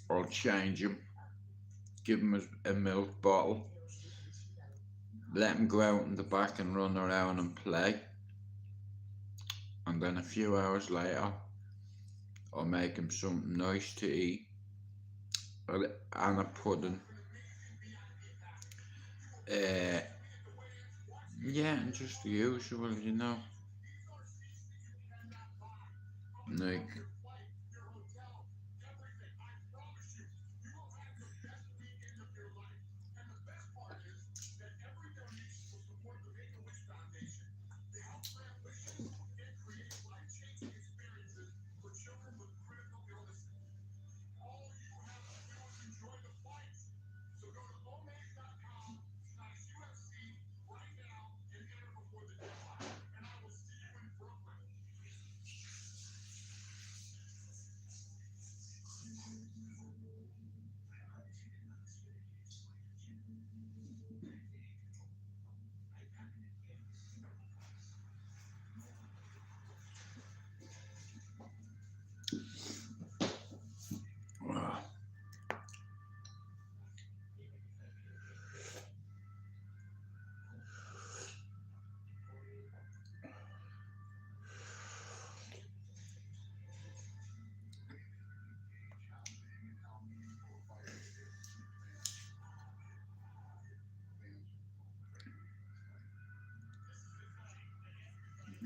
I'll change him, give him a milk bottle, let him go out in the back and run around and play. And then a few hours later, I'll make him something nice to eat and a pudding. Yeah, and just the usual, you know. Like,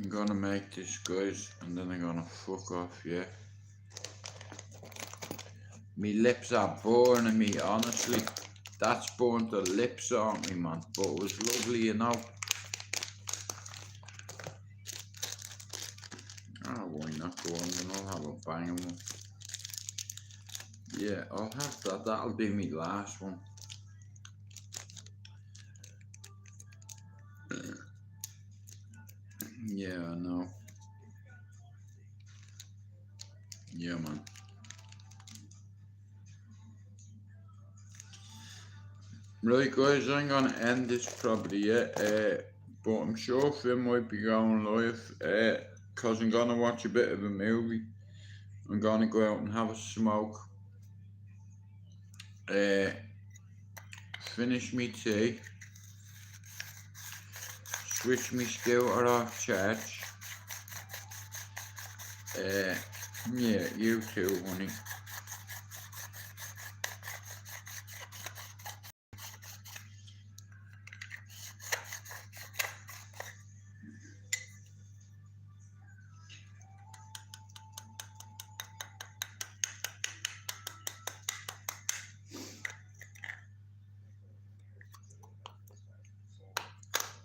I'm gonna make this, guys, and then I'm gonna fuck off, yeah? Me lips are burning me, honestly. That's burnt the lips on me, man. But it was lovely, you know. Oh, why not go on, then I'll have a bang one. Yeah, I'll have that. That'll be my last one. Yeah, I know. Yeah, man. Right, guys, I'm gonna end this probably, yeah. But I'm sure Finn might be going live, cause I'm gonna watch a bit of a movie. I'm gonna go out and have a smoke. Finish me tea. Switch me scooter off charge. Yeah, you too, honey.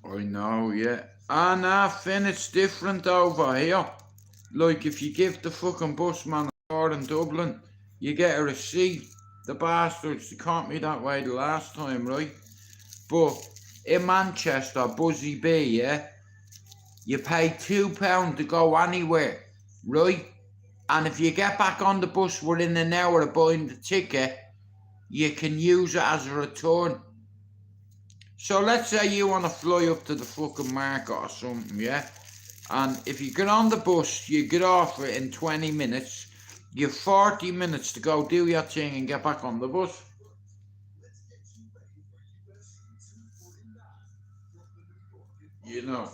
I know, yeah. Ah, Finn, it's different over here. Like, if you give the fucking busman a car in Dublin, you get a receipt. The bastards, they caught me that way the last time, right? But in Manchester, Buzzy B, yeah, you pay £2 to go anywhere, right? And if you get back on the bus within an hour of buying the ticket, you can use it as a return. So let's say you want to fly up to the fucking market or something, yeah? And if you get on the bus, you get off it in 20 minutes. You have 40 minutes to go do your thing and get back on the bus. You know.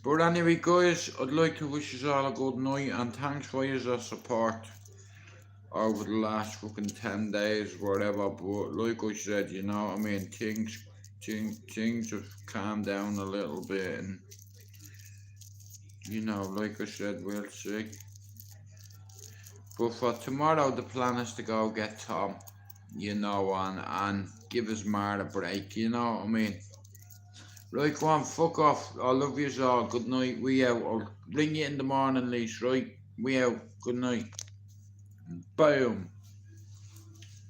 But anyway, guys, I'd like to wish you all a good night and thanks for your support over the last fucking 10 days, whatever. But like I said, you know what I mean, things have calmed down a little bit, and you know, like I said, we'll see. But for tomorrow, the plan is to go get Tom, you know, and give his man a break, you know what I mean. Right, go on, fuck off. I love yous all. Good night. We out. I'll ring you in the morning, Lise, right? We out. Good night. Boom.